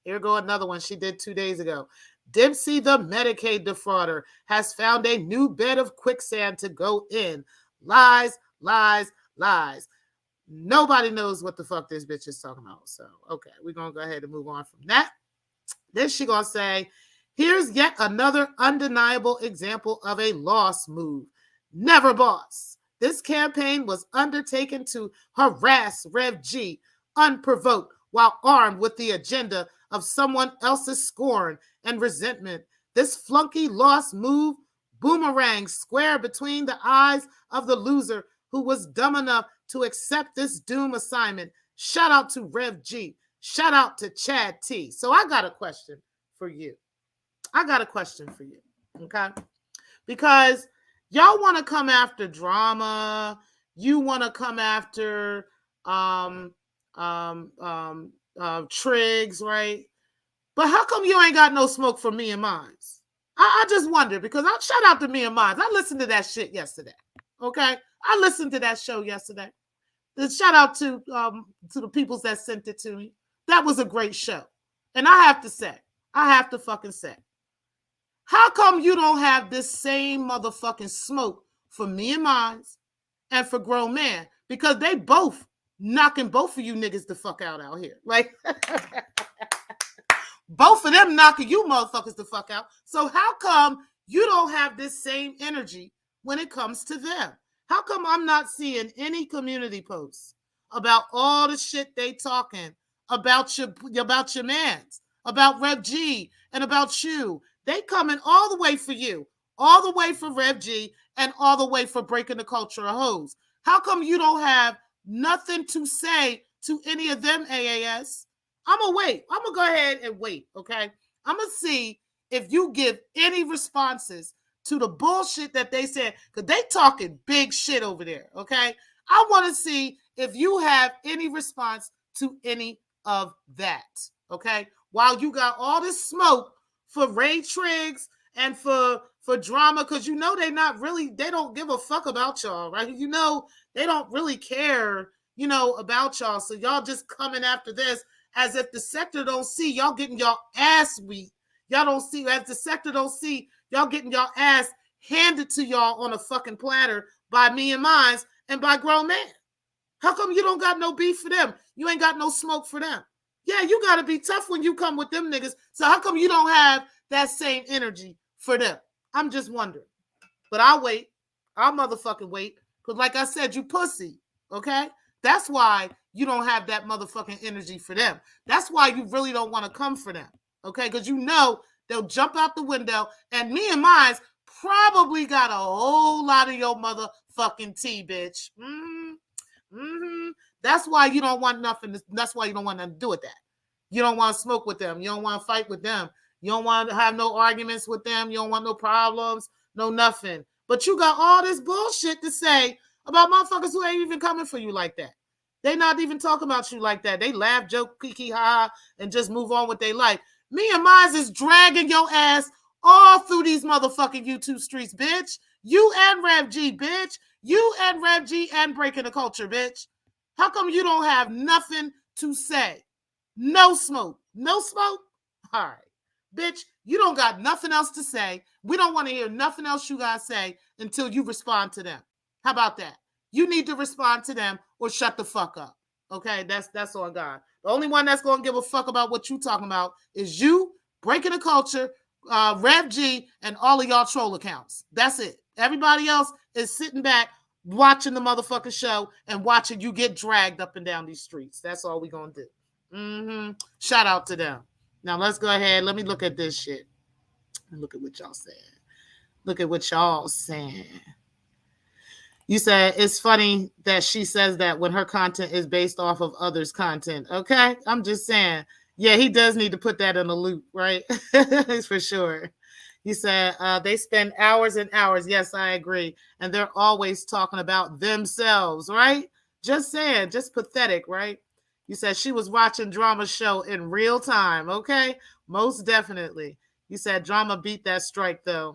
Here go another one she did 2 days ago. Dempsey, the Medicaid defrauder, has found a new bed of quicksand to go in. Lies, lies, lies. Nobody knows what the fuck this bitch is talking about. So, okay, we're going to go ahead and move on from that. Then she going to say, Here's yet another undeniable example of a loss move. Never boss. This campaign was undertaken to harass Rev G unprovoked while armed with the agenda of someone else's scorn and resentment. This flunky loss move boomerang square between the eyes of the loser who was dumb enough to accept this doom assignment. Shout out to Rev G. Shout out to Chad T. So I got a question for you. Okay? Because y'all want to come after drama. You want to come after Triggs, right? But how come you ain't got no smoke for me and mines? I just wonder, because I shout out to me and mines. I listened to that shit yesterday. Okay? I listened to that show yesterday. The shout out to the peoples that sent it to me. That was a great show. And I have to fucking say, how come you don't have this same motherfucking smoke for me and mines and for Grown Man? Because they both knocking both of you niggas the fuck out here. Like, both of them knocking you motherfuckers the fuck out. So how come you don't have this same energy when it comes to them? How come I'm not seeing any community posts about all the shit they talking about your mans, about Rev G, and about you? They coming all the way for you, all the way for Rev G, and all the way for breaking the culture of hoes. How come you don't have nothing to say to any of them, AAS? I'm going to wait. I'm going to go ahead and wait, okay? I'm going to see if you give any responses to the bullshit that they said, because they talking big shit over there, okay? I want to see if you have any response to any of that, okay? While you got all this smoke for Ray Triggs and for drama, because you know they don't give a fuck about y'all, right? You know they don't really care, about y'all. So y'all just coming after this as if the Secktah don't see y'all getting y'all ass beat. Y'all don't see, as the Secktah don't see y'all getting y'all ass handed to y'all on a fucking platter by me and mines and by Grown Man. How come you don't got no beef for them? You ain't got no smoke for them. Yeah, you got to be tough when you come with them niggas. So how come you don't have that same energy for them? I'm just wondering. But I'll wait. I'll motherfucking wait. Because like I said, you pussy. Okay? That's why you don't have that motherfucking energy for them. That's why you really don't want to come for them. Okay? Because you know they'll jump out the window. And me and mine probably got a whole lot of your motherfucking tea, bitch. That's why you don't want nothing. That's why you don't want nothing to do with that. You don't want to smoke with them. You don't want to fight with them. You don't want to have no arguments with them. You don't want no problems, no nothing. But you got all this bullshit to say about motherfuckers who ain't even coming for you like that. They not even talking about you like that. They laugh, joke, kiki, ha, and just move on with their life. Me and mine is dragging your ass all through these motherfucking YouTube streets, bitch. You and Rev G, bitch. You and Rev G and Breaking the Culture, bitch. How come you don't have nothing to say? No smoke. No smoke? All right. Bitch, you don't got nothing else to say. We don't want to hear nothing else you got to say until you respond to them. How about that? You need to respond to them or shut the fuck up. Okay? That's on God. The only one that's going to give a fuck about what you talking about is you, Breaking the Culture, Rev G, and all of y'all troll accounts. That's it. Everybody else is sitting back watching the motherfucking show and watching you get dragged up and down these streets. That's all we gonna do. Shout out to them. Now let's go ahead. Let me look at this shit. Look at what y'all saying. Look at what y'all saying. You said it's funny that she says that when her content is based off of others' content. Okay, I'm just saying. Yeah, he does need to put that in a loop, right? For sure. He said they spend hours and hours. Yes, I agree. And they're always talking about themselves, right? Just saying, just pathetic, right? You said she was watching Drama show in real time. Okay, most definitely. You said Drama beat that strike, though.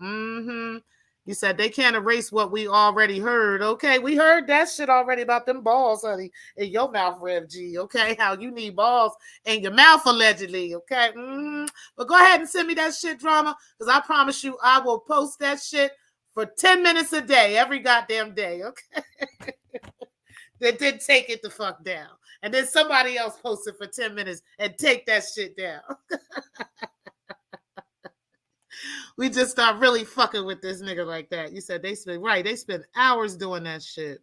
You said they can't erase what we already heard. Okay, we heard that shit already about them balls, honey, in your mouth, Rev G. Okay, how you need balls in your mouth, allegedly. Okay, but go ahead and send me that shit, Drama, because I promise you I will post that shit for 10 minutes a day, every goddamn day. Okay, that did take it the fuck down. And then somebody else post it for 10 minutes and take that shit down. We just start really fucking with this nigga like that. You said they spend hours doing that shit.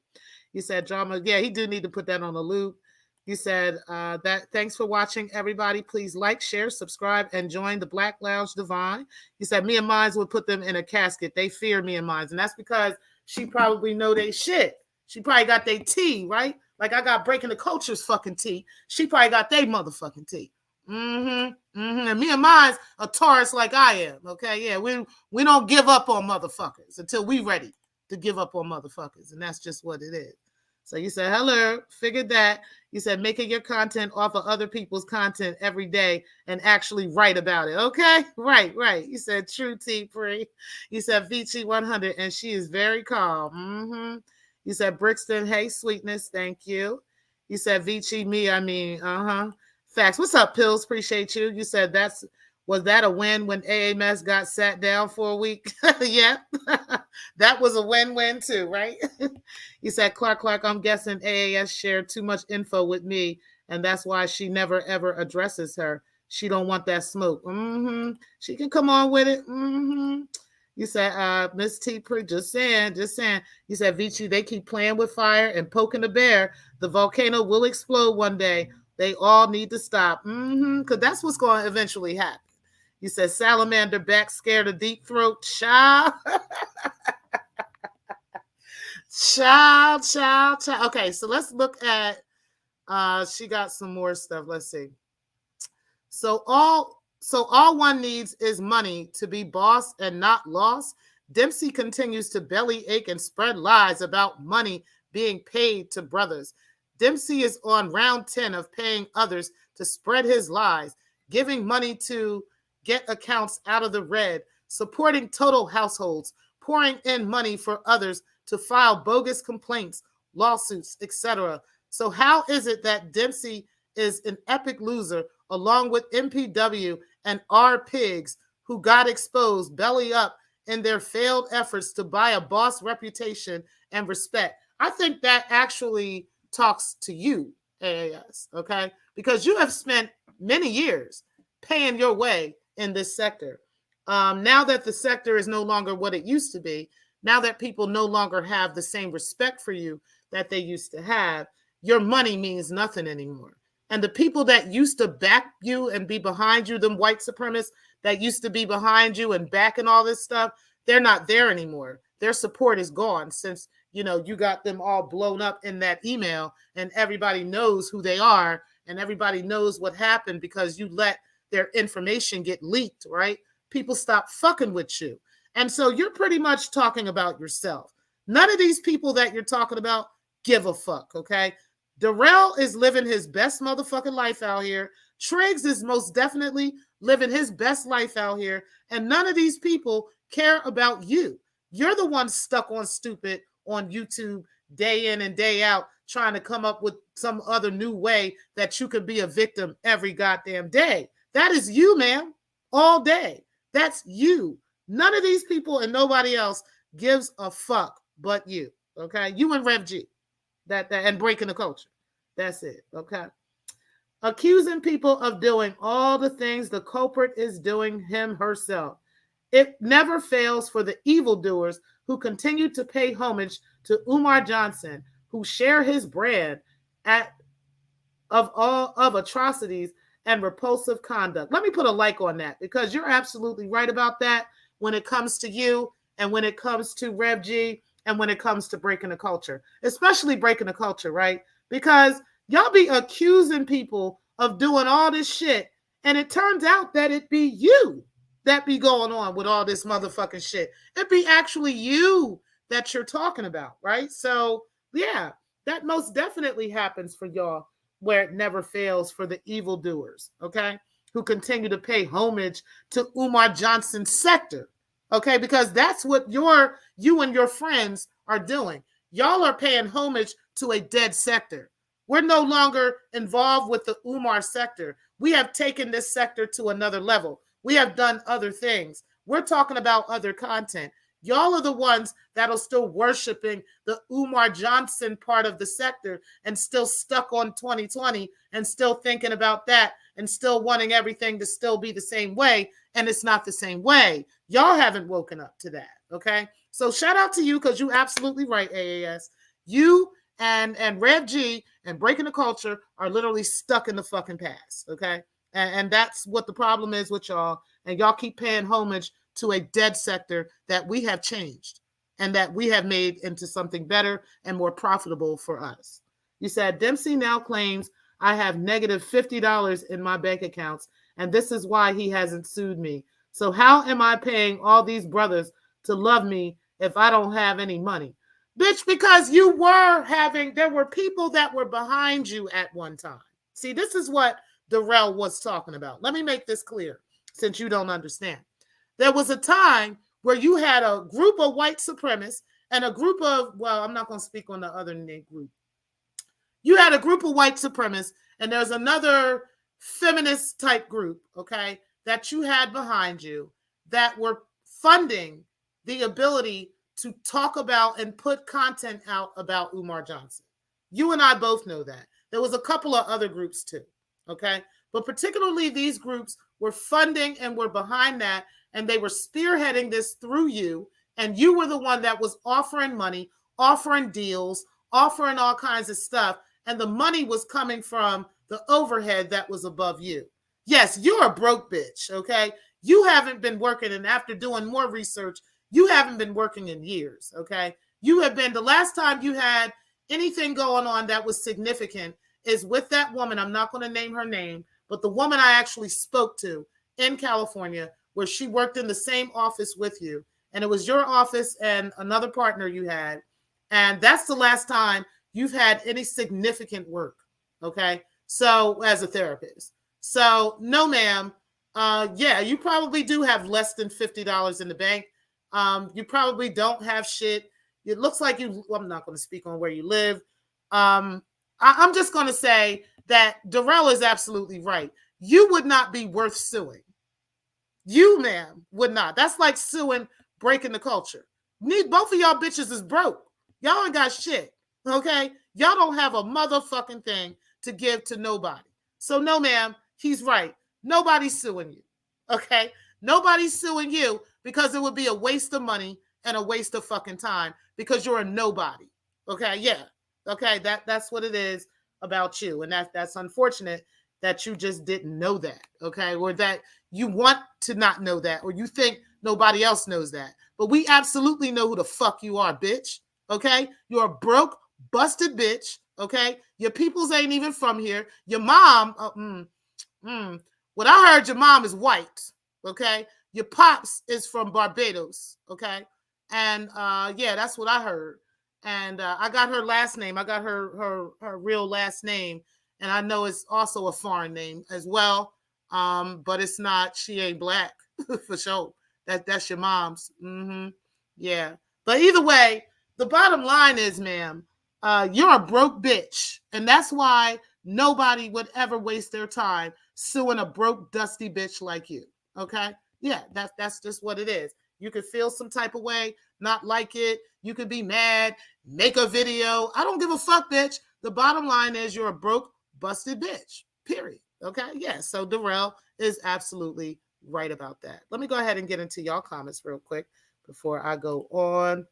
You said drama. Yeah, he do need to put that on a loop. You said that thanks for watching, everybody. Please like, share, subscribe, and join the Black Lounge Divine. You said me and Mines would put them in a casket. They fear me and Mines, and that's because she probably know they shit. She probably got their tea, right? Like I got Breaking the Culture's fucking tea. She probably got their motherfucking tea. And me and Mines are Taurus like I am. Okay, yeah, we don't give up on motherfuckers until we ready to give up on motherfuckers, and that's just what it is. So you said, hello, figured that. You said making your content off of other people's content every day and actually write about it. Okay, right. You said true T Pre. You said Vici 100, and she is very calm. You said Brixton, hey, sweetness, thank you. You said Vici, me, I mean, Facts. What's up, Pills? Appreciate you. You said was that a win when AMS got sat down for a week? Yeah, that was a win-win too, right? You said, Clark, I'm guessing AAS shared too much info with me, and that's why she never, ever addresses her. She don't want that smoke. She can come on with it. You said, Miss T, just saying. You said, Vici, they keep playing with fire and poking the bear. The volcano will explode one day. They all need to stop. Because that's what's going to eventually happen. You said salamander back scared of deep throat. Child. Child. Okay, so let's look at she got some more stuff. Let's see. So all one needs is money to be boss and not lost. Dempsey continues to bellyache and spread lies about money being paid to brothers. Dempsey is on round 10 of paying others to spread his lies, giving money to get accounts out of the red, supporting total households, pouring in money for others to file bogus complaints, lawsuits, etc. So how is it that Dempsey is an epic loser along with MPW and R Pigs who got exposed belly up in their failed efforts to buy a boss reputation and respect? I think that actually talks to you, AAS, okay? Because you have spent many years paying your way in this sector. Now that the sector is no longer what it used to be, now that people no longer have the same respect for you that they used to have, your money means nothing anymore. And the people that used to back you and be behind you, them white supremacists that used to be behind you and backing all this stuff, they're not there anymore. Their support is gone since you got them all blown up in that email and everybody knows who they are and everybody knows what happened because you let their information get leaked, right? People stop fucking with you. And so you're pretty much talking about yourself. None of these people that you're talking about give a fuck, okay? Darrell is living his best motherfucking life out here. Triggs is most definitely living his best life out here. And none of these people care about you. You're the one stuck on stupid on YouTube day in and day out trying to come up with some other new way that you could be a victim every goddamn day. That is you, man, all day. That's you. None of these people and nobody else gives a fuck but you, okay? You and Rev G, that and Breaking the Culture. That's it, okay? Accusing people of doing all the things the culprit is doing him herself. It never fails for the evildoers who continue to pay homage to Umar Johnson, who share his brand of atrocities and repulsive conduct. Let me put a like on that because you're absolutely right about that when it comes to you and when it comes to Rev G and when it comes to Breaking the Culture, especially Breaking the Culture, right? Because y'all be accusing people of doing all this shit and it turns out that it be you that be going on with all this motherfucking shit. It be actually you that you're talking about, right? So, yeah, that most definitely happens for y'all where it never fails for the evildoers, okay, who continue to pay homage to Umar Johnson's sector, okay, because that's what you and your friends are doing. Y'all are paying homage to a dead sector. We're no longer involved with the Umar sector. We have taken this sector to another level. We have done other things. We're talking about other content. Y'all are the ones that are still worshiping the Umar Johnson part of the sector and still stuck on 2020 and still thinking about that and still wanting everything to still be the same way and it's not the same way. Y'all haven't woken up to that, okay? So shout out to you because you absolutely right, AAS. You and Rev G and Breaking the Culture are literally stuck in the fucking past, okay? And that's what the problem is with y'all. And y'all keep paying homage to a dead sector that we have changed and that we have made into something better and more profitable for us. You said Dempsey now claims I have negative $50 in my bank accounts, and this is why he hasn't sued me. So how am I paying all these brothers to love me if I don't have any money? Bitch, because there were people that were behind you at one time. See, this is what Darrell was talking about. Let me make this clear since you don't understand. There was a time where you had a group of white supremacists and a group of, well, I'm not going to speak on the other group. You had a group of white supremacists and there's another feminist type group, okay, that you had behind you that were funding the ability to talk about and put content out about Umar Johnson. You and I both know that. There was a couple of other groups too, okay? But particularly these groups were funding and were behind that, and they were spearheading this through you, and you were the one that was offering money, offering deals, offering all kinds of stuff, and the money was coming from the overhead that was above you. Yes, you're a broke bitch, okay? You haven't been working, and after doing more research, you haven't been working in years, okay? You have been, the last time you had anything going on that was significant is with that woman. I'm not going to name her name, but the woman I actually spoke to in California, where she worked in the same office with you. And it was your office and another partner you had. And that's the last time you've had any significant work, okay? So as a therapist. So no, ma'am. Yeah, you probably do have less than $50 in the bank. You probably don't have shit. It looks like you, well, I'm not going to speak on where you live. I'm just going to say that Darrell is absolutely right. You would not be worth suing. You, ma'am, would not. That's like suing Breaking the Culture. Both of y'all bitches is broke. Y'all ain't got shit, okay? Y'all don't have a motherfucking thing to give to nobody. So no, ma'am, he's right. Nobody's suing you, okay? Nobody's suing you because it would be a waste of money and a waste of fucking time because you're a nobody, okay? Yeah, okay, that's what it is about you, and that's unfortunate that you just didn't know that, okay? Or that you want to not know that, or you think nobody else knows that. But we absolutely know who the fuck you are, bitch, okay? You're a broke, busted bitch, okay? Your peoples ain't even from here. Your mom, what I heard, your mom is white, okay? Your pops is from Barbados, okay? And yeah, that's what I heard. And I got her last name. I got her real last name. And I know it's also a foreign name as well. But it's not, she ain't black for sure. That's your mom's. Mm-hmm. Yeah. But either way, the bottom line is, ma'am, you're a broke bitch. And that's why nobody would ever waste their time suing a broke, dusty bitch like you. Okay? Yeah, that's just what it is. You could feel some type of way, not like it. You could be mad, make a video. I don't give a fuck, bitch. The bottom line is you're a broke, busted bitch. Period. Okay? Yeah, so Darrell is absolutely right about that. Let me go ahead and get into y'all comments real quick before I go on.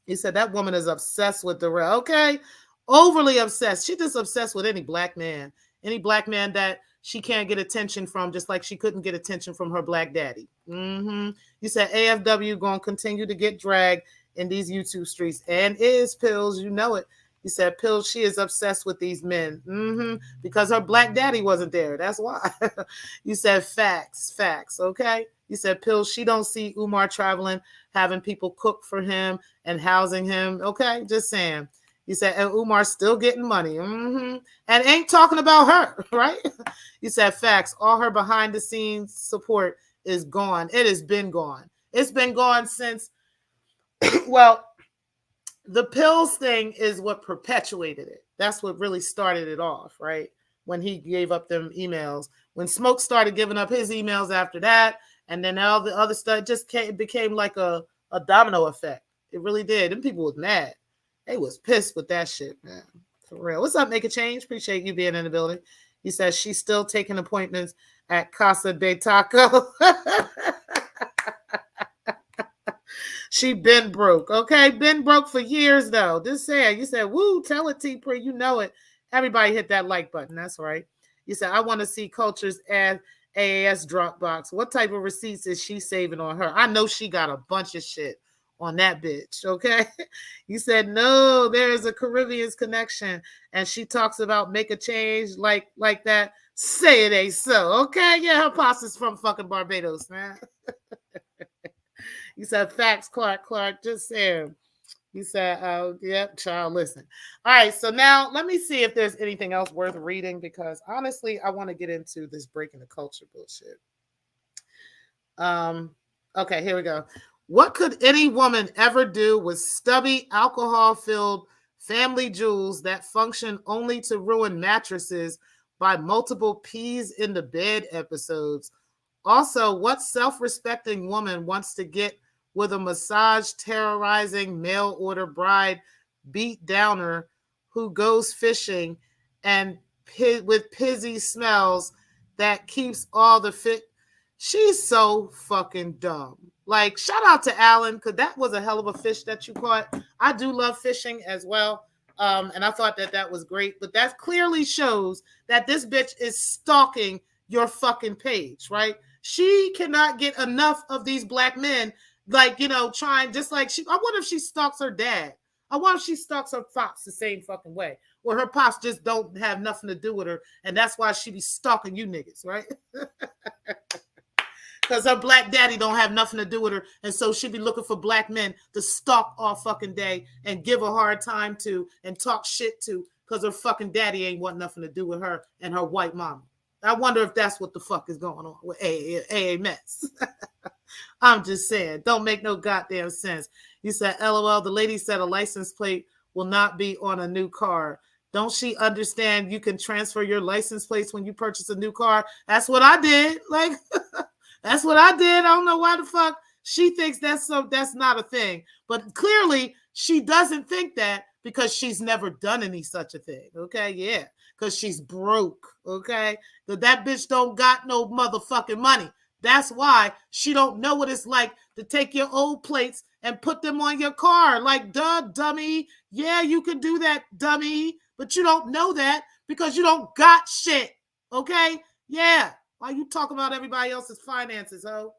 He said that woman is obsessed with Darrell. Okay, overly obsessed. She's just obsessed with any black man that she can't get attention from, just like she couldn't get attention from her black daddy. Mm-hmm. You said AFW going to continue to get dragged in these YouTube streets, and is Pills, you know it. You said Pills, she is obsessed with these men. Mm-hmm. Because her black daddy wasn't there. That's why. You said facts. Okay. You said Pills, she don't see Umar traveling, having people cook for him and housing him. Okay, just saying. You said, and Umar's still getting money. Mm-hmm. And ain't talking about her, right? You said facts. All her behind the scenes support is gone. It has been gone. It's been gone since, well, the pills thing is what perpetuated it. That's what really started it off, right? When he gave up them emails. When Smoke started giving up his emails after that, and then all the other stuff just became like a domino effect. It really did. And people was mad. They was pissed with that shit, man. For real. What's up, Make a Change? Appreciate you being in the building. He says she's still taking appointments at Casa de Taco. She been broke, okay? Been broke for years, though. Just saying. You said, woo, tell it, T-Pre. You know it. Everybody hit that like button. That's right. You said, I want to see Culture's AAS Dropbox. What type of receipts is she saving on her? I know she got a bunch of shit on that bitch, okay? You said, no, there is a Caribbean's connection. And she talks about make a change like that. Say it ain't so, okay? Yeah, her pastor's from fucking Barbados, man. You said, facts, Clark, just saying. You said, oh, yep, child, listen. All right, so now let me see if there's anything else worth reading, because honestly, I want to get into this breaking the culture bullshit. Okay, here we go. What could any woman ever do with stubby, alcohol-filled family jewels that function only to ruin mattresses by multiple peas in the bed episodes? Also, what self-respecting woman wants to get with a massage terrorizing mail order bride beat downer who goes fishing and with pizzy smells that keeps all the fit? She's so fucking dumb. Like, shout out to Alan, because that was a hell of a fish that you caught. I do love fishing as well. And I thought that was great. But that clearly shows that this bitch is stalking your fucking page, right? She cannot get enough of these black men, like, you know, trying just like she. I wonder if she stalks her dad. I wonder if she stalks her pops the same fucking way. Or her pops just don't have nothing to do with her. And that's why she be stalking you niggas, right? Because her black daddy don't have nothing to do with her. And so she be looking for black men to stalk all fucking day and give a hard time to and talk shit to, because her fucking daddy ain't want nothing to do with her and her white mama. I wonder if that's what the fuck is going on with AA mess. I'm just saying, don't make no goddamn sense. You said, LOL, the lady said a license plate will not be on a new car. Don't she understand you can transfer your license plates when you purchase a new car? That's what I did. Like, that's what I did. I don't know why the fuck she thinks that's not a thing. But clearly she doesn't think that because she's never done any such a thing. Okay, yeah. Because she's broke. Okay. That bitch don't got no motherfucking money. That's why she don't know what it's like to take your old plates and put them on your car. Like, duh, dummy. Yeah, you can do that, dummy. But you don't know that because you don't got shit. Okay? Yeah. Why you talk about everybody else's finances, ho?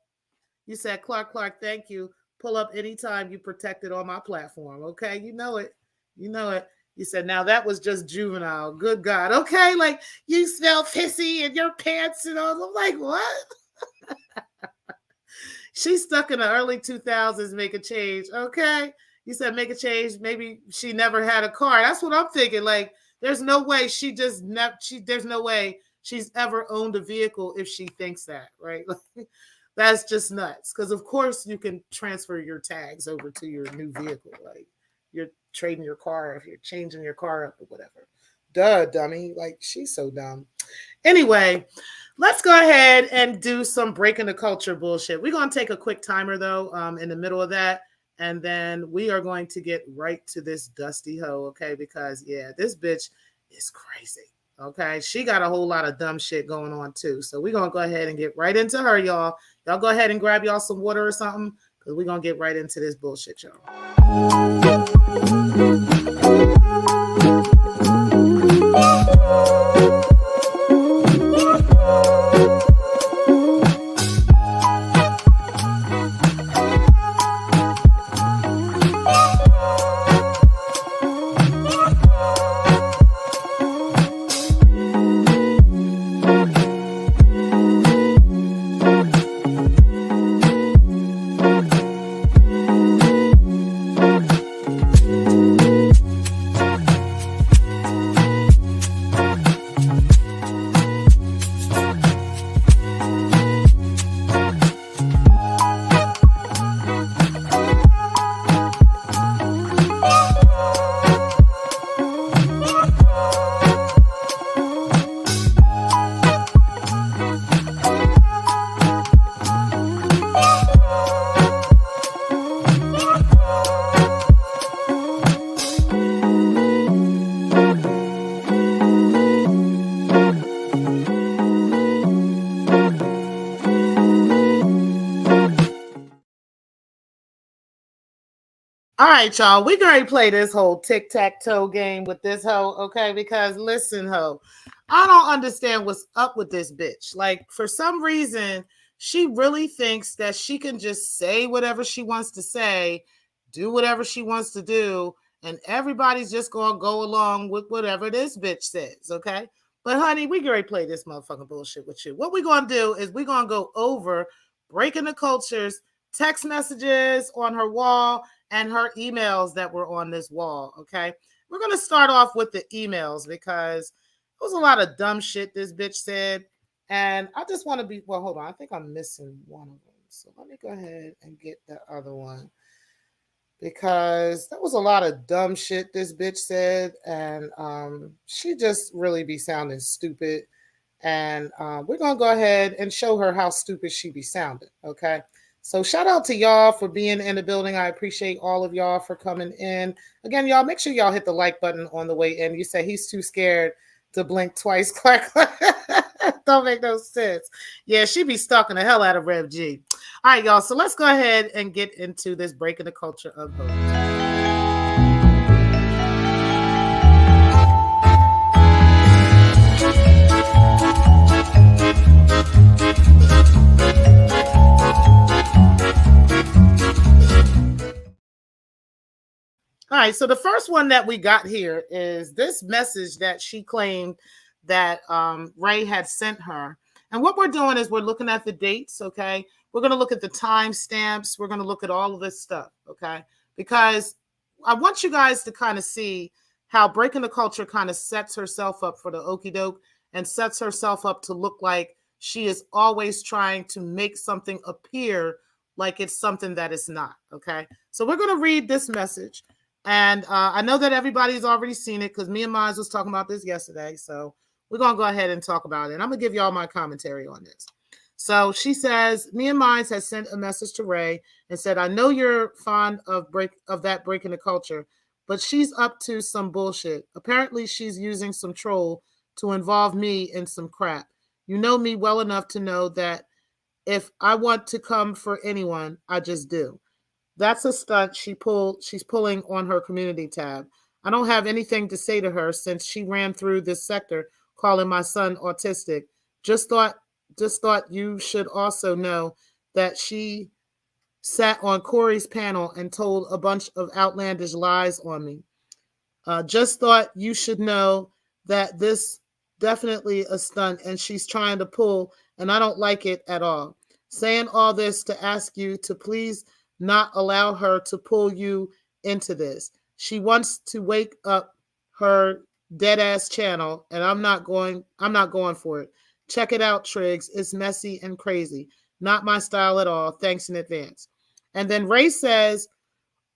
You said, Clark, thank you. Pull up anytime you protect it on my platform. Okay? You know it. You know it. You said, now that was just juvenile. Good God. Okay? Like, you smell pissy in your pants and all. I'm like, what? She's stuck in the early 2000s, make a change. Okay. You said make a change. Maybe she never had a car. That's what I'm thinking. Like, there's no way there's no way she's ever owned a vehicle if she thinks that, right? That's just nuts. Because of course you can transfer your tags over to your new vehicle. Like, you're trading your car if you're changing your car up or whatever. Duh, dummy. Like, she's so dumb. Anyway, let's go ahead and do some breaking the culture bullshit. We're going to take a quick timer, though, in the middle of that. And then we are going to get right to this dusty hoe, okay? Because, yeah, this bitch is crazy, okay? She got a whole lot of dumb shit going on, too. So we're going to go ahead and get right into her, y'all. Y'all go ahead and grab y'all some water or something, because we're going to get right into this bullshit, y'all. All right, y'all. We gonna play this whole tic-tac-toe game with this hoe, okay? Because listen, hoe, I don't understand what's up with this bitch. Like, for some reason, she really thinks that she can just say whatever she wants to say, do whatever she wants to do, and everybody's just gonna go along with whatever this bitch says, okay? But honey, we gonna play this motherfucking bullshit with you. What we gonna do is we gonna go over breaking the culture's text messages on her wall and her emails that were on this wall. Okay. We're going to start off with the emails because there was a lot of dumb shit this bitch said. And I just want to be, well, hold on. I think I'm missing one of them. So let me go ahead and get the other one because that was a lot of dumb shit this bitch said. And she just really be sounding stupid. And we're going to go ahead and show her how stupid she be sounding. Okay. So shout out to y'all for being in the building. I appreciate all of y'all for coming in. Again, y'all, make sure y'all hit the like button on the way in. You say he's too scared to blink twice. Clark. Don't make no sense. Yeah, she be stalking the hell out of Rev G. All right, y'all. So let's go ahead and get into this breaking the culture of hoes. All right, so the first one that we got here is this message that she claimed that Ray had sent her. And what we're doing is we're looking at the dates, okay? We're going to look at the time stamps. We're going to look at all of this stuff, okay? Because I want you guys to kind of see how Breaking the Culture kind of sets herself up for the okie doke and sets herself up to look like she is always trying to make something appear like it's something that it's not, okay? So we're going to read this message. And I know that everybody's already seen it because me and Miles was talking about this yesterday. So we're going to go ahead and talk about it. And I'm going to give y'all my commentary on this. So she says, me and Miles has sent a message to Ray and said, I know you're fond of that breaking the culture, but she's up to some bullshit. Apparently she's using some troll to involve me in some crap. You know me well enough to know that if I want to come for anyone, I just do. That's a stunt she's pulling on her community tab. I don't have anything to say to her since she ran through this sector calling my son autistic. Just thought you should also know that she sat on Corey's panel and told a bunch of outlandish lies on me. Just thought you should know that this definitely a stunt and she's trying to pull, and I don't like it at all. Saying all this to ask you to please not allow her to pull you into this. She wants to wake up her dead ass channel, and I'm not going for it. Check it out, Triggs. It's messy and crazy. Not my style at all. Thanks in advance. And then Ray says,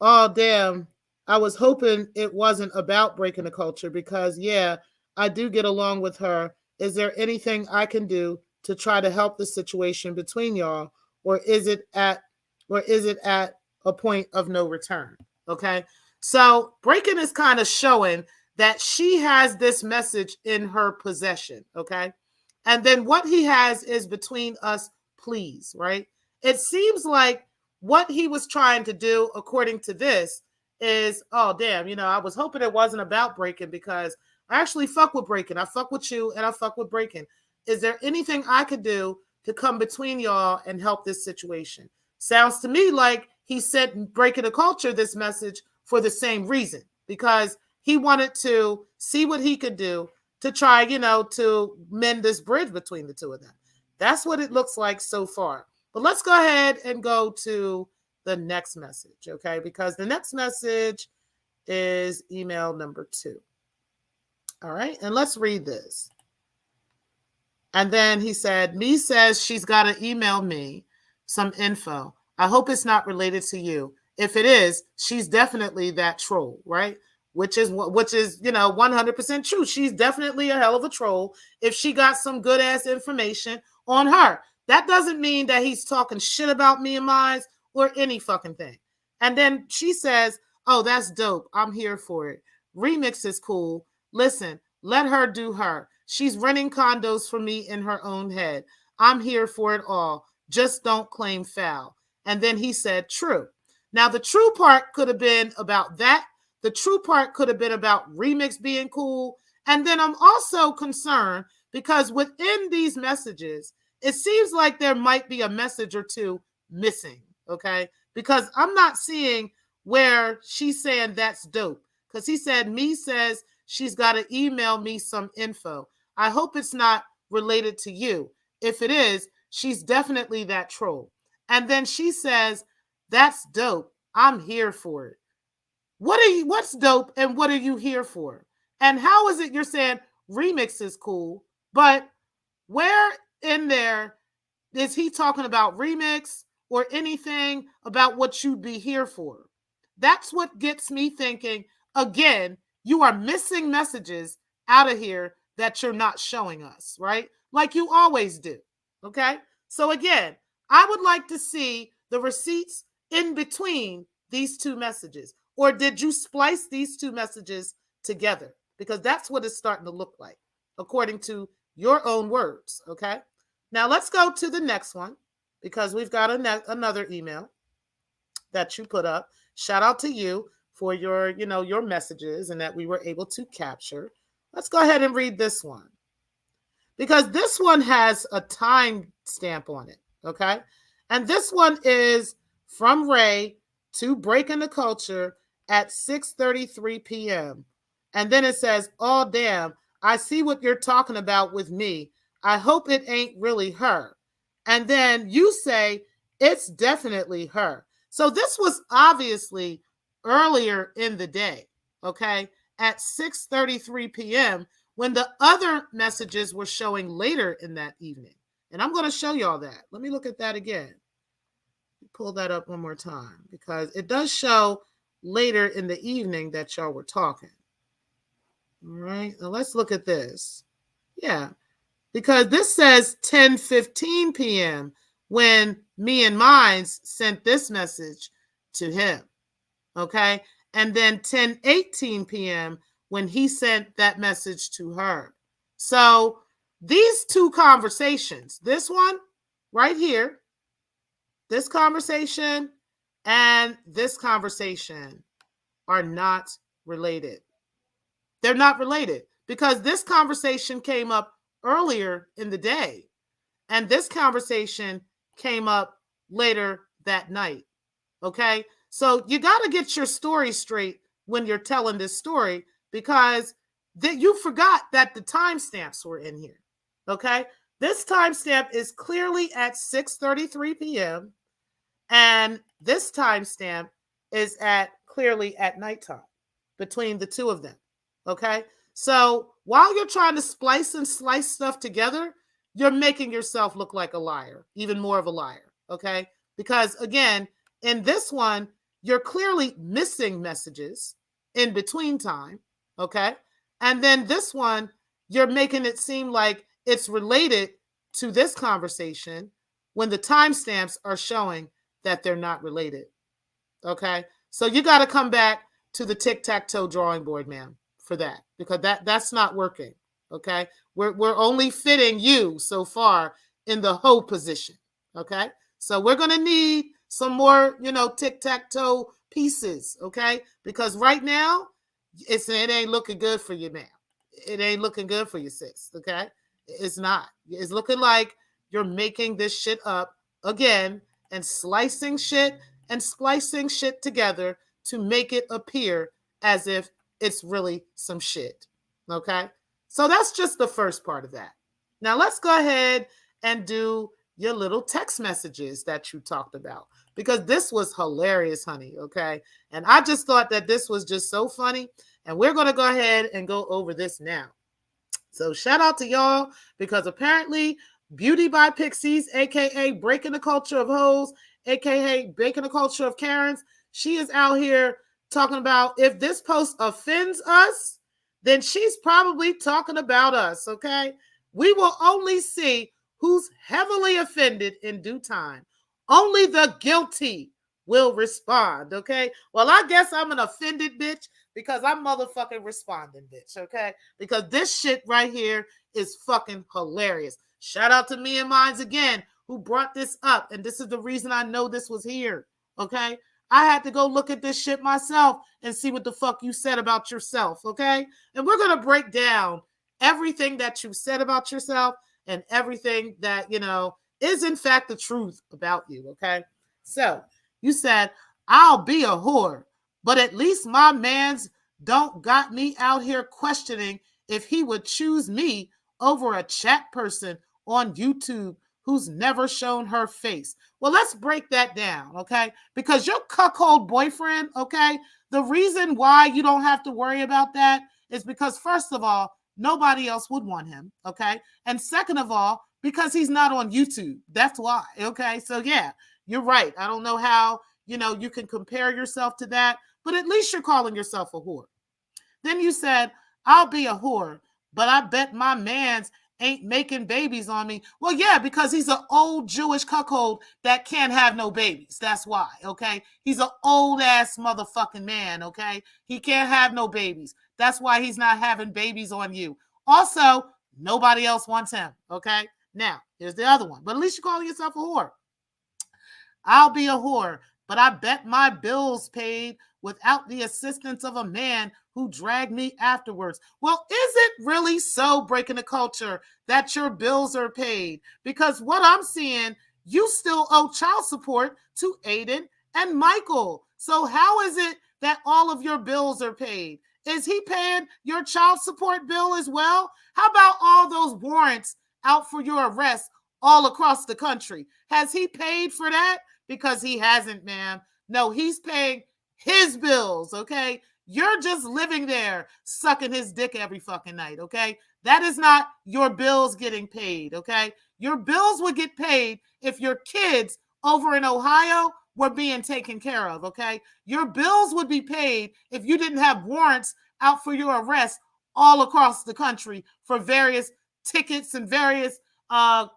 oh, damn. I was hoping it wasn't about breaking the culture because, yeah, I do get along with her. Is there anything I can do to try to help the situation between y'all, or is it at a point of no return? Okay. So breaking is kind of showing that she has this message in her possession. Okay. And then what he has is between us, please, right? It seems like what he was trying to do, according to this, is, oh, damn, I was hoping it wasn't about breaking because I actually fuck with breaking. I fuck with you and I fuck with breaking. Is there anything I could do to come between y'all and help this situation? Sounds to me like he sent Breaking the Culture this message for the same reason, because he wanted to see what he could do to try, to mend this bridge between the two of them. That's what it looks like so far. But let's go ahead and go to the next message, okay? Because the next message is email number 2. All right, and let's read this. And then he said, me says she's got to email me some info. I hope it's not related to you. If it is, she's definitely that troll, right? Which is 100% true. She's definitely a hell of a troll if she got some good ass information on her. That doesn't mean that he's talking shit about me and mine or any fucking thing. And then she says, oh, that's dope. I'm here for it. Remix is cool. Listen, let her do her. She's renting condos for me in her own head. I'm here for it all. Just don't claim foul. And then he said, true. Now, the true part could have been about that. The true part could have been about Remix being cool. And then I'm also concerned because within these messages, it seems like there might be a message or two missing, okay? Because I'm not seeing where she's saying that's dope. Because he said, me says she's got to email me some info. I hope it's not related to you. If it is, she's definitely that troll. And then she says, that's dope. I'm here for it. What's dope and what are you here for? And how is it you're saying Remix is cool, but where in there is he talking about Remix or anything about what you'd be here for? That's what gets me thinking, again, you are missing messages out of here that you're not showing us, right? Like you always do, okay? So again, I would like to see the receipts in between these two messages. Or did you splice these two messages together? Because that's what it's starting to look like, according to your own words, okay? Now let's go to the next one because we've got another email that you put up. Shout out to you for your, your messages and that we were able to capture. Let's go ahead and read this one because this one has a time stamp on it, okay? And this one is from Ray to Breaking the Culture at 6:33 p.m. And then it says, oh, damn, I see what you're talking about with me. I hope it ain't really her. And then you say, it's definitely her. So this was obviously earlier in the day, okay, at 6:33 p.m. when the other messages were showing later in that evening. And I'm going to show y'all that. Let me look at that again. Pull that up one more time because it does show later in the evening that y'all were talking. All right, now let's look at this. Yeah, because this says 10:15 p.m. when me and Mines sent this message to him. Okay, and then 10:18 p.m. when he sent that message to her. So these two conversations, this one right here, this conversation and this conversation are not related. They're not related because this conversation came up earlier in the day and this conversation came up later that night. Okay? So you got to get your story straight when you're telling this story because you forgot that the timestamps were in here. Okay? This timestamp is clearly at 6:33 p.m. and this timestamp is clearly at nighttime between the two of them. Okay? So while you're trying to splice and slice stuff together, you're making yourself look like a liar, even more of a liar. Okay? Because again, in this one, you're clearly missing messages in between time. Okay? And then this one, you're making it seem like it's related to this conversation when the timestamps are showing that they're not related. Okay? So you got to come back to the tic-tac-toe drawing board, ma'am, for that because that's not working. Okay? We're only fitting you so far in the Heaux position. Okay? So we're going to need some more, tic-tac-toe pieces, okay? Because right now, it ain't looking good for you, ma'am. It ain't looking good for you, sis, okay? It's not. It's looking like you're making this shit up again and slicing shit and splicing shit together to make it appear as if it's really some shit, okay? So that's just the first part of that. Now let's go ahead and do your little text messages that you talked about because this was hilarious, honey, okay? And I just thought that this was just so funny, and we're going to go ahead and go over this now. So shout out to y'all because apparently Beauty by Pixies, aka Breaking the Culture of Heaux, aka Breaking the Culture of Karens, she is out here talking about if this post offends us, then she's probably talking about us, okay? We will only see who's heavily offended in due time. Only the guilty will respond, okay? Well, I guess I'm an offended bitch because I'm motherfucking responding, bitch, okay? Because this shit right here is fucking hilarious. Shout out to me and Mines again who brought this up, and this is the reason I know this was here, okay? I had to go look at this shit myself and see what the fuck you said about yourself, okay? And we're going to break down everything that you said about yourself and everything that, is in fact the truth about you, okay? So you said, I'll be a whore, but at least my mans don't got me out here questioning if he would choose me over a chat person on YouTube who's never shown her face. Well, let's break that down, okay? Because your cuckold boyfriend, okay, the reason why you don't have to worry about that is because, first of all, nobody else would want him, okay? And second of all, because he's not on YouTube. That's why, okay? So, yeah, you're right. I don't know how, you can compare yourself to that, but at least you're calling yourself a whore. Then you said, I'll be a whore, but I bet my man's ain't making babies on me. Well, yeah, because he's an old Jewish cuckold that can't have no babies. That's why, okay? He's an old ass motherfucking man, okay? He can't have no babies. That's why he's not having babies on you. Also, nobody else wants him, okay? Now, here's the other one. But at least you're calling yourself a whore. I'll be a whore, but I bet my bills paid without the assistance of a man who dragged me afterwards. Well, is it really so, breaking the culture, that your bills are paid? Because what I'm seeing, you still owe child support to Aiden and Michael. So how is it that all of your bills are paid? Is he paying your child support bill as well? How about all those warrants out for your arrest all across the country? Has he paid for that? Because he hasn't, ma'am. No, he's paying his bills, okay? You're just living there sucking his dick every fucking night, okay? That is not your bills getting paid, okay? Your bills would get paid if your kids over in Ohio were being taken care of, okay? Your bills would be paid if you didn't have warrants out for your arrest all across the country for various tickets and various bad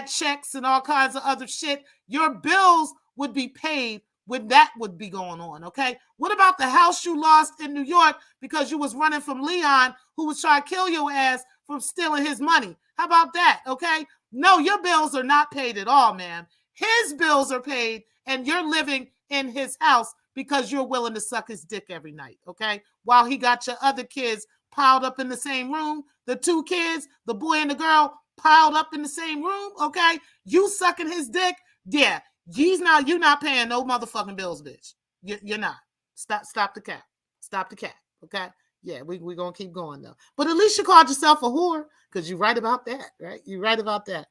checks and all kinds of other shit. Your bills would be paid when that would be going on, okay? What about the house you lost in New York because you was running from Leon, who was trying to kill your ass from stealing his money? How about that, okay? No, your bills are not paid at all, man. His bills are paid, and you're living in his house because you're willing to suck his dick every night, okay? While he got your other kids piled up in the same room, the two kids, the boy and the girl, piled up in the same room, okay? You sucking his dick, yeah. You're not paying no motherfucking bills, bitch. You're not. Stop the cap. Stop the cap, okay? Yeah, we're going to keep going, though. But at least you called yourself a whore, because you're right about that, right? You're right about that.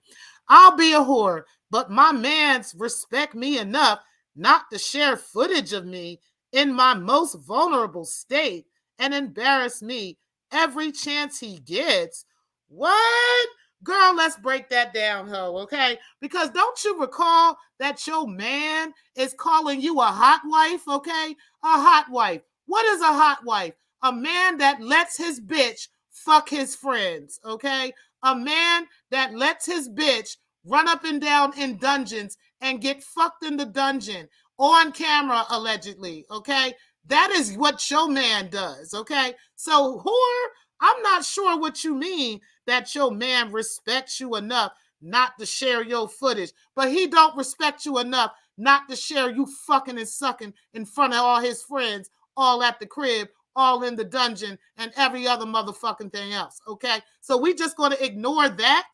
I'll be a whore, but my mans respect me enough not to share footage of me in my most vulnerable state and embarrass me every chance he gets. What? Girl, let's break that down, Heaux, okay? Because don't you recall that your man is calling you a hot wife, okay? A hot wife. What is a hot wife? A man that lets his bitch fuck his friends, okay? A man that lets his bitch run up and down in dungeons and get fucked in the dungeon on camera, allegedly, okay? That is what your man does, okay? So, whore, I'm not sure what you mean that your man respects you enough not to share your footage, but he don't respect you enough not to share you fucking and sucking in front of all his friends, all at the crib, all in the dungeon, and every other motherfucking thing else, okay? So we just going to ignore that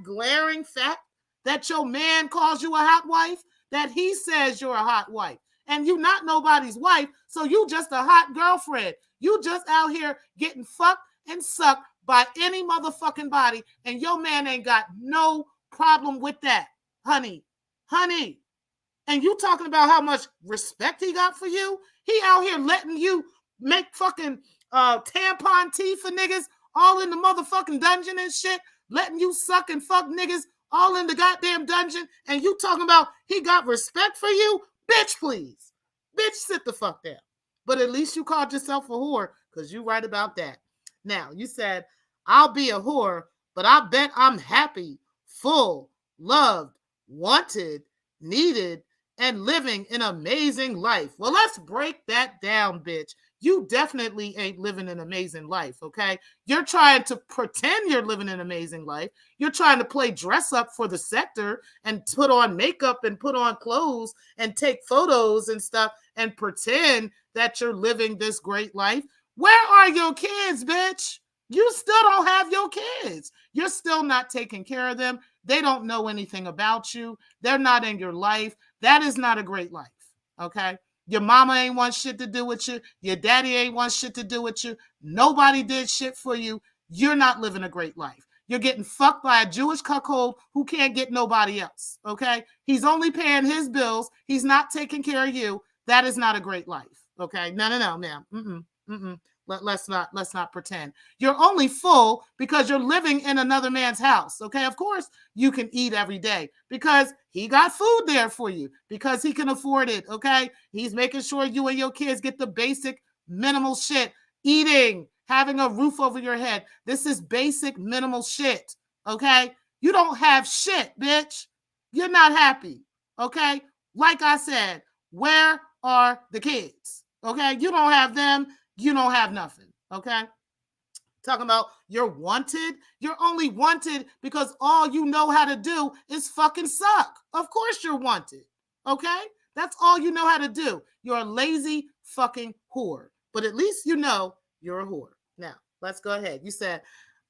glaring fact that your man calls you a hot wife, that he says you're a hot wife, and you not nobody's wife, so you just a hot girlfriend. You just out here getting fucked and sucked by any motherfucking body, and your man ain't got no problem with that, honey. And you talking about how much respect he got for you? He out here letting you make fucking tampon tea for niggas all in the motherfucking dungeon and shit, letting you suck and fuck niggas all in the goddamn dungeon, and you talking about he got respect for you? Bitch, please. Bitch, sit the fuck down. But at least you called yourself a whore, because you right about that. Now, you said, I'll be a whore, but I bet I'm happy, full, loved, wanted, needed, and living an amazing life. Well, let's break that down, bitch. You definitely ain't living an amazing life, okay? You're trying to pretend you're living an amazing life. You're trying to play dress up for the sector and put on makeup and put on clothes and take photos and stuff and pretend that you're living this great life. Where are your kids, bitch? You still don't have your kids. You're still not taking care of them. They don't know anything about you. They're not in your life. That is not a great life, okay? Your mama ain't want shit to do with you. Your daddy ain't want shit to do with you. Nobody did shit for you. You're not living a great life. You're getting fucked by a Jewish cuckold who can't get nobody else, okay? He's only paying his bills. He's not taking care of you. That is not a great life, okay? No, ma'am. Let's not pretend. You're only full because you're living in another man's house, okay? Of course, you can eat every day because he got food there for you because he can afford it, okay? He's making sure you and your kids get the basic minimal shit. Eating, having a roof over your head. This is basic minimal shit, okay? You don't have shit, bitch. You're not happy, okay? Like I said, where are the kids, okay? You don't have them. You don't have nothing, okay? Talking about you're wanted. You're only wanted because all you know how to do is fucking suck. Of course you're wanted, okay? That's all you know how to do. You're a lazy fucking whore. But at least you know you're a whore. Now, let's go ahead. You said,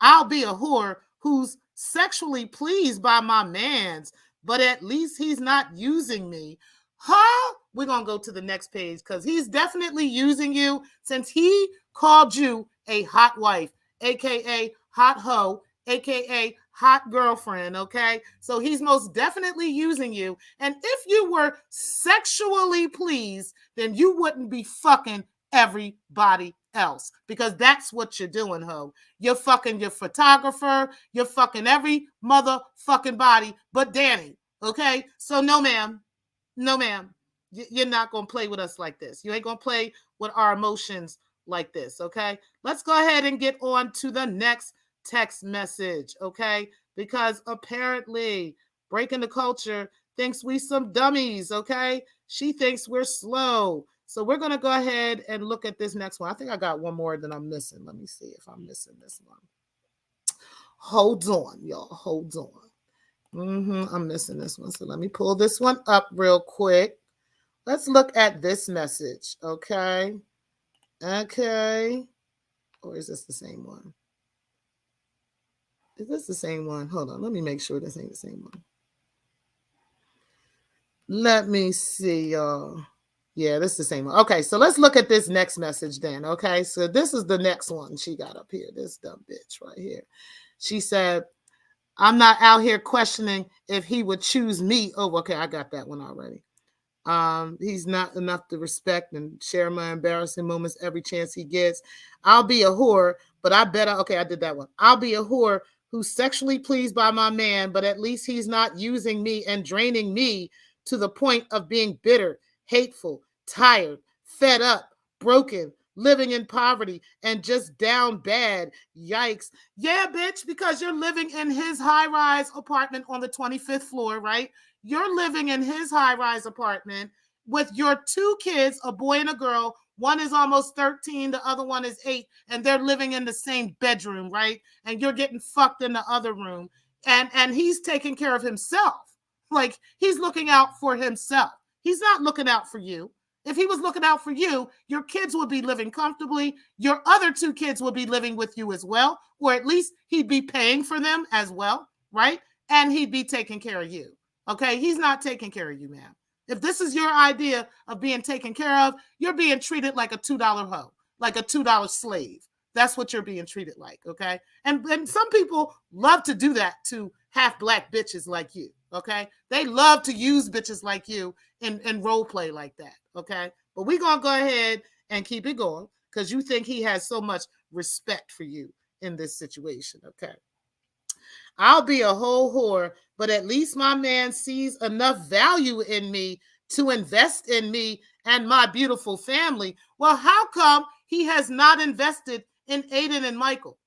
I'll be a whore who's sexually pleased by my mans, but at least he's not using me. Huh? We're going to go to the next page because he's definitely using you since he called you a hot wife, a.k.a. hot hoe, a.k.a. hot girlfriend, okay? So he's most definitely using you. And if you were sexually pleased, then you wouldn't be fucking everybody else because that's what you're doing, ho. You're fucking your photographer. You're fucking every motherfucking body but Danny, okay? So no, ma'am. No, ma'am. You're not going to play with us like this. You ain't going to play with our emotions like this, okay? Let's go ahead and get on to the next text message, okay? Because apparently Breaking the Culture thinks we some dummies, okay? She thinks we're slow. So we're going to go ahead and look at this next one. I think I got one more than I'm missing. Let me see if I'm missing this one. Hold on, y'all. Hold on. I'm missing this one. So let me pull this one up real quick. Let's look at this message. Okay. Or is this the same one? Is this the same one? Hold on. Let me make sure this ain't the same one. Let me see, y'all. Yeah, this is the same one. Okay, so let's look at this next message then. Okay, so this is the next one she got up here. This dumb bitch right here. She said, I'm not out here questioning if he would choose me over. Okay, I got that one already. He's not enough to respect and share my embarrassing moments every chance he gets. I'll be a whore, but I did that one. I'll be a whore who's sexually pleased by my man, but at least he's not using me and draining me to the point of being bitter, hateful, tired, fed up, broken, living in poverty, and just down bad. Yikes. Yeah, bitch, because you're living in his high-rise apartment on the 25th floor, right? You're living in his high-rise apartment with your two kids, a boy and a girl. One is almost 13, the other one is 8, and they're living in the same bedroom, right? And you're getting fucked in the other room. And he's taking care of himself. Like, he's looking out for himself. He's not looking out for you. If he was looking out for you, your kids would be living comfortably. Your other two kids would be living with you as well, or at least he'd be paying for them as well, right? And he'd be taking care of you. Okay, he's not taking care of you, ma'am. If this is your idea of being taken care of, you're being treated like a $2 hoe, like a $2 slave. That's what you're being treated like, okay? And some people love to do that to half black bitches like you, okay? They love to use bitches like you in role play like that, okay? But we're going to go ahead and keep it going because you think he has so much respect for you in this situation, okay? I'll be a whole whore, but at least my man sees enough value in me to invest in me and my beautiful family. Well, how come he has not invested in Aiden and Michael?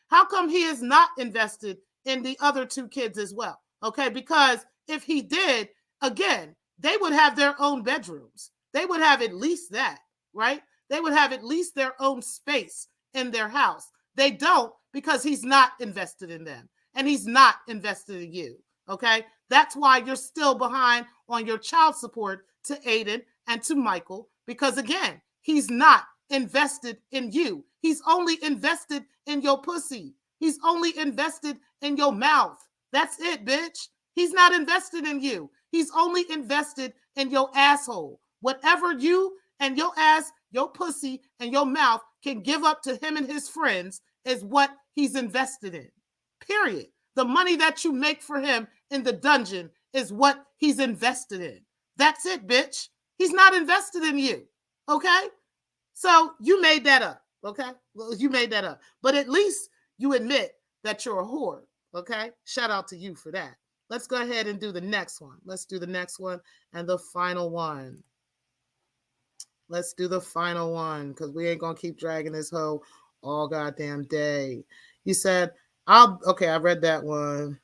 How come he is not invested in the other two kids as well? Okay, because if he did, again, they would have their own bedrooms. They would have at least that, right? They would have at least their own space in their house. They don't, because he's not invested in them and he's not invested in you. Okay. That's why you're still behind on your child support to Aiden and to Michael, because again, he's not invested in you. He's only invested in your pussy. He's only invested in your mouth. That's it, bitch. He's not invested in you. He's only invested in your asshole. Whatever you and your ass, your pussy, and your mouth can give up to him and his friends is what he's invested in. Period. The money that you make for him in the dungeon is what he's invested in. That's it, bitch. He's not invested in you. Okay? So you made that up. Okay? Well, you made that up. But at least you admit that you're a whore. Okay? Shout out to you for that. Let's go ahead and do the next one. Let's do the next one and the final one. Let's do the final one because we ain't going to keep dragging this hoe all goddamn day. You said, okay, I read that one.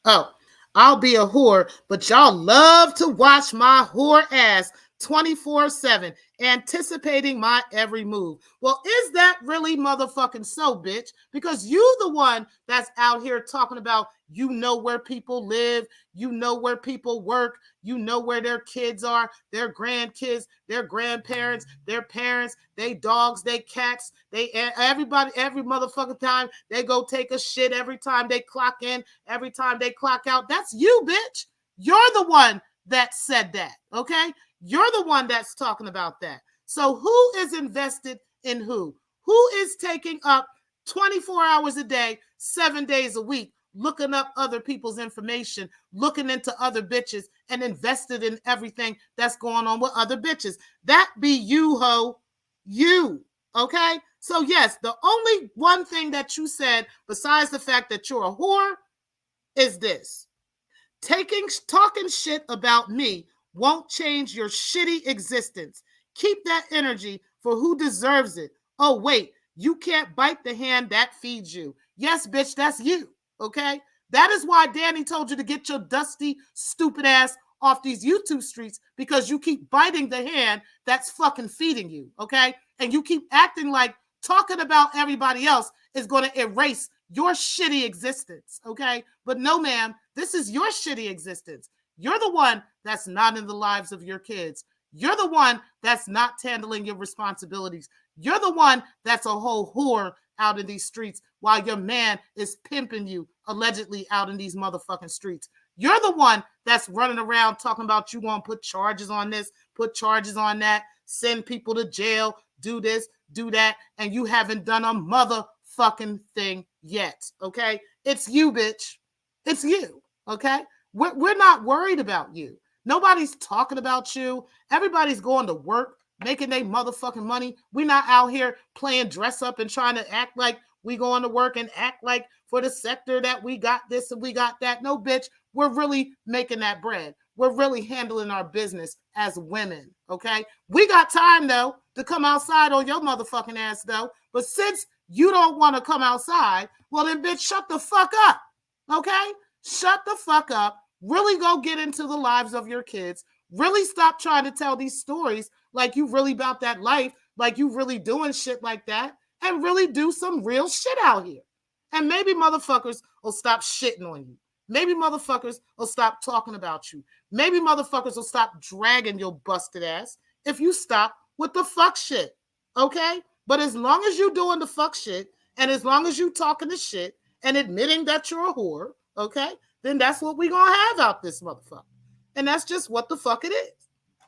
Oh, I'll be a whore, but y'all love to watch my whore ass 24/7, anticipating my every move. Well, is that really motherfucking so, bitch? Because you the one that's out here talking about you know where people live, you know where people work, you know where their kids are, their grandkids, their grandparents, their parents, they dogs, they cats, they everybody, every motherfucking time they go take a shit, every time they clock in, every time they clock out. That's you, bitch. You're the one that said that, okay? You're the one that's talking about that. So who is invested in who? Who is taking up 24 hours a day, 7 days a week, looking up other people's information, looking into other bitches, and invested in everything that's going on with other bitches? That be you, ho. You, okay? So yes, the only one thing that you said, besides the fact that you're a whore, is this. Talking shit about me won't change your shitty existence. Keep that energy for who deserves it. Oh, wait, you can't bite the hand that feeds you. Yes, bitch, that's you, okay? That is why Danny told you to get your dusty, stupid ass off these YouTube streets, because you keep biting the hand that's fucking feeding you, okay? And you keep acting like talking about everybody else is going to erase your shitty existence, okay? But no, ma'am, this is your shitty existence. You're the one that's not in the lives of your kids. You're the one that's not handling your responsibilities. You're the one that's a whole whore out in these streets while your man is pimping you allegedly out in these motherfucking streets. You're the one that's running around talking about you want to put charges on this, put charges on that, send people to jail, do this, do that, and you haven't done a motherfucking thing yet, okay? It's you, bitch. It's you, okay? We're not worried about you. Nobody's talking about you. Everybody's going to work, making their motherfucking money. We're not out here playing dress up and trying to act like we going to work and act like for the sector that we got this and we got that. No, bitch, we're really making that bread. We're really handling our business as women, okay? We got time, though, to come outside on your motherfucking ass, though. But since you don't want to come outside, well, then, bitch, shut the fuck up, okay? Shut the fuck up. Really go get into the lives of your kids. Really stop trying to tell these stories like you really about that life, like you really doing shit like that, and really do some real shit out here. And maybe motherfuckers will stop shitting on you. Maybe motherfuckers will stop talking about you. Maybe motherfuckers will stop dragging your busted ass if you stop with the fuck shit, okay? But as long as you doing the fuck shit, and as long as you talking the shit and admitting that you're a whore, okay, then that's what we gonna have out this motherfucker. And that's just what the fuck it is.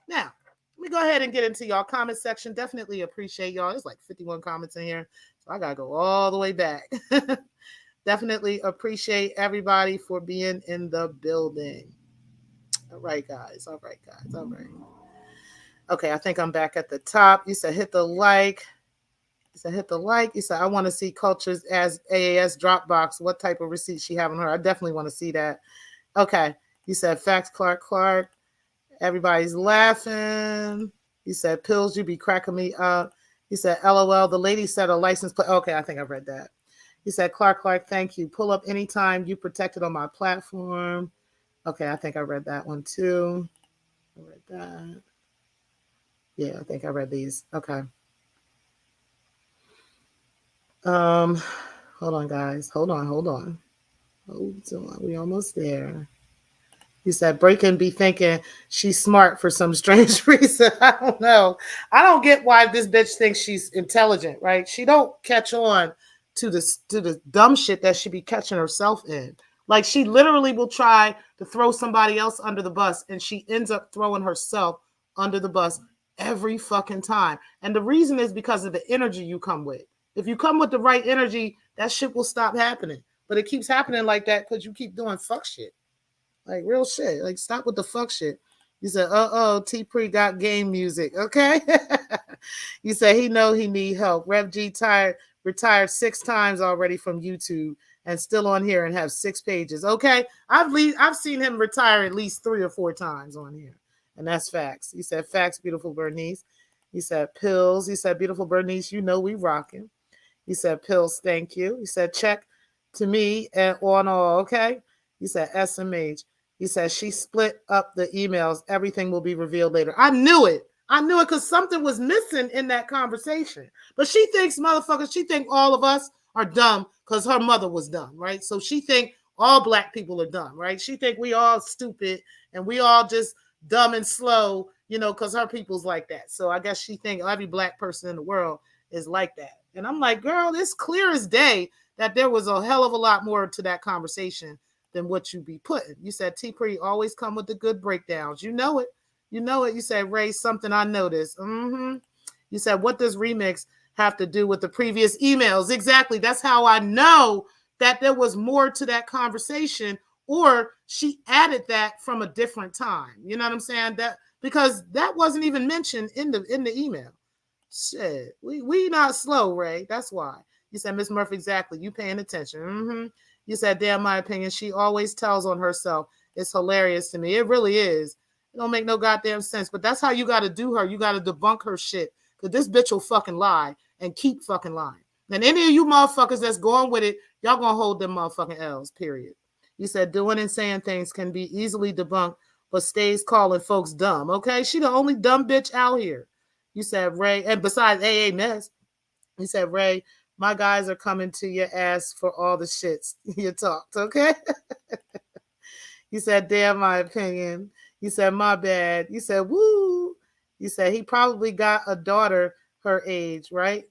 Now, let me go ahead and get into y'all comment section. Definitely appreciate y'all. There's like 51 comments in here, so I gotta go all the way back. Definitely appreciate everybody for being in the building. All right, guys. All right. Okay, I think I'm back at the top. You said hit the like. You said I want to see Cultures as AAS Dropbox. What type of receipt she have on her? I definitely want to see that. Okay. You said facts, Clark. Everybody's laughing. You said pills, you be cracking me up. You said LOL. The lady said a license plate. Okay, I think I read that. You said Clark, thank you. Pull up anytime. You protected on my platform. Okay, I think I read that one too. I read that. Yeah, I think I read these. Okay. Um, hold on, guys. Hold on, hold on. Hold on. We almost there. He said, Breakin be thinking she's smart for some strange reason. I don't know. I don't get why this bitch thinks she's intelligent, right? She don't catch on to the dumb shit that she be catching herself in. Like she literally will try to throw somebody else under the bus and she ends up throwing herself under the bus every fucking time. And the reason is because of the energy you come with. If you come with the right energy, that shit will stop happening. But it keeps happening like that because you keep doing fuck shit. Like real shit. Like stop with the fuck shit. You said, oh, T Pre got game music. Okay. You said he know he need help. Rev G retired 6 times already from YouTube and still on here and have 6 pages. Okay. I've seen him retire at least 3 or 4 times on here. And that's facts. He said, facts, beautiful Bernice. He said, pills. He said, beautiful Bernice, you know we rocking. He said, pills, thank you. He said, check to me and on all, okay? He said, SMH. He said, she split up the emails. Everything will be revealed later. I knew it. I knew it because something was missing in that conversation. But she thinks, motherfuckers, she think all of us are dumb because her mother was dumb, right? So she think all black people are dumb, right? She think we all stupid and we all just dumb and slow, because her people's like that. So I guess she think every black person in the world is like that. And I'm like, girl, it's clear as day that there was a hell of a lot more to that conversation than what you be putting. You said T Pre always come with the good breakdowns. You know it. You know it. You said, Ray, something I noticed. Mm-hmm. You said, what does remix have to do with the previous emails? Exactly. That's how I know that there was more to that conversation, or she added that from a different time. You know what I'm saying? That because that wasn't even mentioned in the email. Shit, we not slow, Ray. That's why. You said, Miss Murphy, exactly. You paying attention. Mm-hmm. You said, damn, my opinion. She always tells on herself. It's hilarious to me. It really is. It don't make no goddamn sense. But that's how you got to do her. You got to debunk her shit. Because this bitch will fucking lie and keep fucking lying. And any of you motherfuckers that's going with it, y'all going to hold them motherfucking L's, period. You said, doing and saying things can be easily debunked, but stays calling folks dumb. Okay? She the only dumb bitch out here. You said, Ray, and besides AA Ness, you said, Ray, my guys are coming to your ass for all the shits you talked, okay? You said, damn, my opinion. You said, my bad. You said, woo. You said, he probably got a daughter her age, right?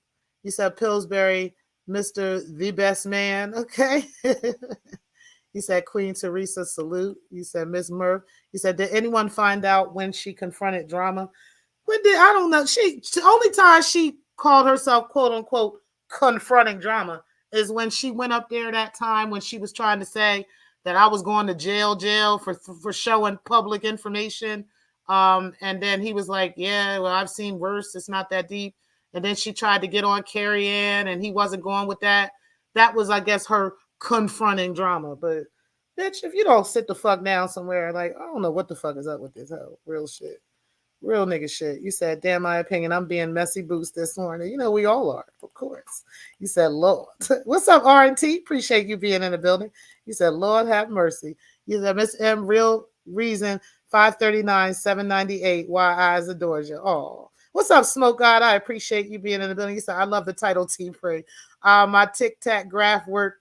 You said, Pillsbury, Mr. The Best Man, okay? You said, Queen Teresa, salute. You said, Miss Murph. You said, did anyone find out when she confronted drama? When did I don't know. The only time she called herself quote unquote confronting drama is when she went up there that time when she was trying to say that I was going to jail for showing public information. And then he was like, yeah, well, I've seen worse. It's not that deep. And then she tried to get on Carrie Ann and he wasn't going with that. That was, I guess, her confronting drama. But bitch, if you don't sit the fuck down somewhere, like, I don't know what the fuck is up with this hoe. Real shit. Real nigga shit. You said, damn, my opinion, I'm being messy boost this morning. You know, we all are, of course. You said, Lord. What's up, R&T? Appreciate you being in the building. You said, Lord have mercy. You said, Miss M, real reason, 539, 798, why eyes adores you. Oh, what's up, Smoke God? I appreciate you being in the building. You said, I love the title, T Free. My tic-tac graph work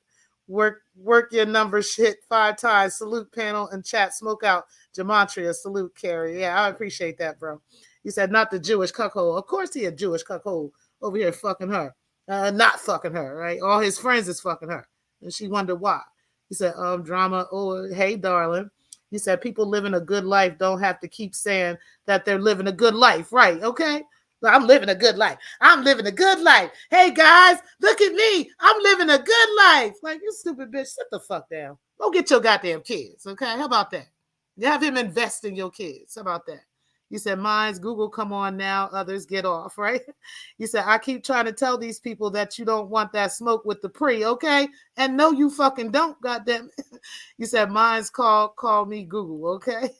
your number shit 5 times. Salute panel and chat. Smoke out. Gematria, salute, Carrie. Yeah, I appreciate that, bro. You said not the Jewish cuckold. Of course he a Jewish cuckold over here fucking her. Not fucking her, right? All his friends is fucking her. And she wondered why. He said, drama. Oh, hey, darling. He said, people living a good life don't have to keep saying that they're living a good life, right? Okay? I'm living a good life. I'm living a good life. Hey, guys, look at me. I'm living a good life. Like, you stupid bitch, sit the fuck down. Go get your goddamn kids, okay? How about that? You have him invest in your kids. How about that? You said, mine's Google, come on now. Others get off, right? You said, I keep trying to tell these people that you don't want that smoke with the pre, okay? And no, you fucking don't, goddamn it. You said, mine's call me Google, okay?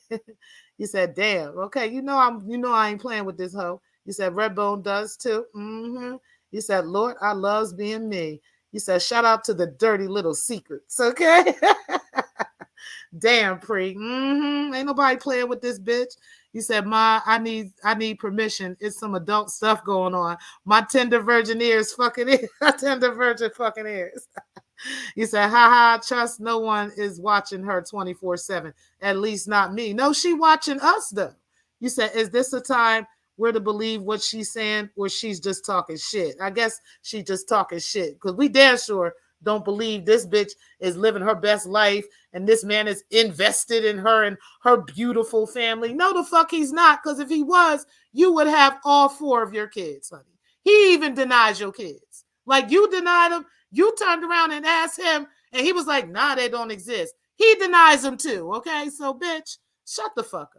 You said, damn, okay. You know I ain't playing with this hoe. You said, Redbone does too. Mm-hmm. You said, Lord, I loves being me. You said, shout out to the dirty little secrets, okay? Damn, Pre. Ain't nobody playing with this bitch. You said, Ma, I need permission. It's some adult stuff going on. My tender virgin ears fucking ears. Tender virgin fucking ears. You said, haha, trust no one is watching her 24/7. At least not me. No, she watching us though. You said, is this a time where to believe what she's saying or she's just talking shit? I guess she just talking shit because we damn sure don't believe this bitch is living her best life and this man is invested in her and her beautiful family. No, the fuck he's not, because if he was, you would have all 4 of your kids, honey. He even denies your kids. Like you denied them, you turned around and asked him, and he was like, nah, they don't exist. He denies them too, okay? So, bitch, shut the fuck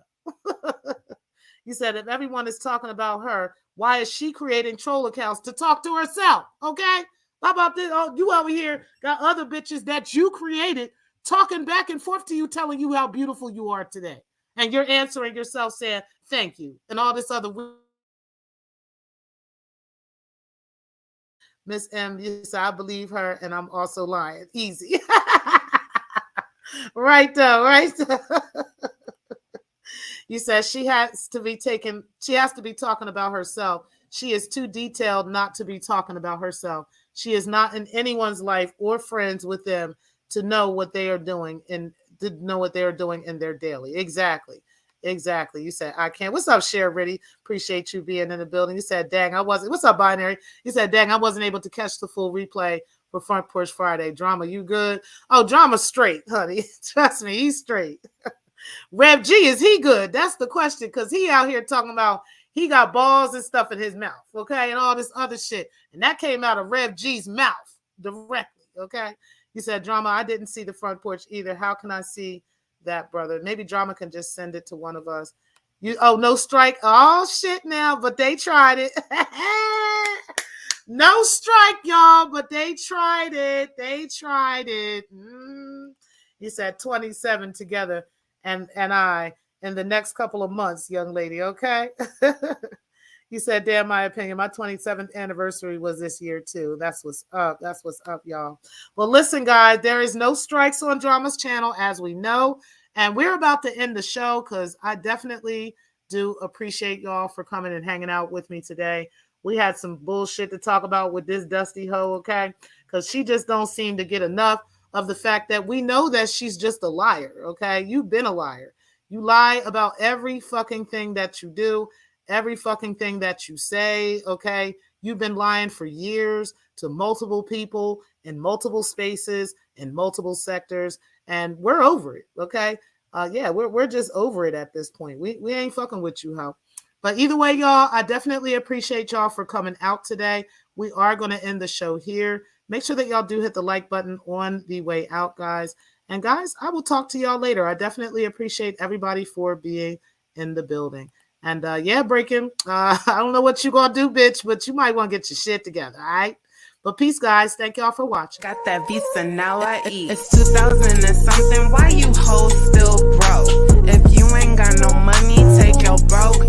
up. You said if everyone is talking about her, why is she creating troll accounts to talk to herself, okay? How about this? Oh, you over here got other bitches that you created talking back and forth to you, telling you how beautiful you are today. And you're answering yourself saying, thank you. And all this other. Miss M, you said, I believe her and I'm also lying. Easy. Right though, right though. You said she has to be talking about herself. She is too detailed not to be talking about herself. She is not in anyone's life or friends with them to know what they are doing and to know what they are doing in their daily. Exactly. You said, I can't. What's up, Cher Riddy? Appreciate you being in the building. You said, dang, I wasn't. What's up, Binary? You said, dang, I wasn't able to catch the full replay for Front Porch Friday. Drama, you good? Oh, Drama's straight, honey. Trust me, he's straight. Rev G, is he good? That's the question, because he out here talking about he got balls and stuff in his mouth, okay, and all this other shit. And that came out of Rev G's mouth directly, okay? You said, Drama, I didn't see the front porch either. How can I see that, brother? Maybe Drama can just send it to one of us. No strike. Oh, shit now, but they tried it. No strike, y'all, but they tried it. You said 27 together and I in the next couple of months, young lady, okay? You said, damn, my opinion, my 27th anniversary was this year too. That's what's up, y'all. Well, listen, guys, there is no strikes on Drama's channel, as we know, and we're about to end the show because I definitely do appreciate y'all for coming and hanging out with me today. We had some bullshit to talk about with this dusty hoe, okay? Because she just don't seem to get enough of the fact that we know that she's just a liar, okay? You've been a liar. You lie about every fucking thing that you do, every fucking thing that you say, okay? You've been lying for years to multiple people in multiple spaces, in multiple sectors, and we're over it, okay? We're just over it at this point. We ain't fucking with you, hoe. But either way, y'all, I definitely appreciate y'all for coming out today. We are going to end the show here. Make sure that y'all do hit the like button on the way out, guys. And guys, I will talk to y'all later. I definitely appreciate everybody for being in the building. And Breaking, I don't know what you going to do, bitch, but you might want to get your shit together, all right? But peace, guys. Thank y'all for watching. Got that visa, now I eat. It's 2000 and something. Why you hoes still broke? If you ain't got no money, take your broke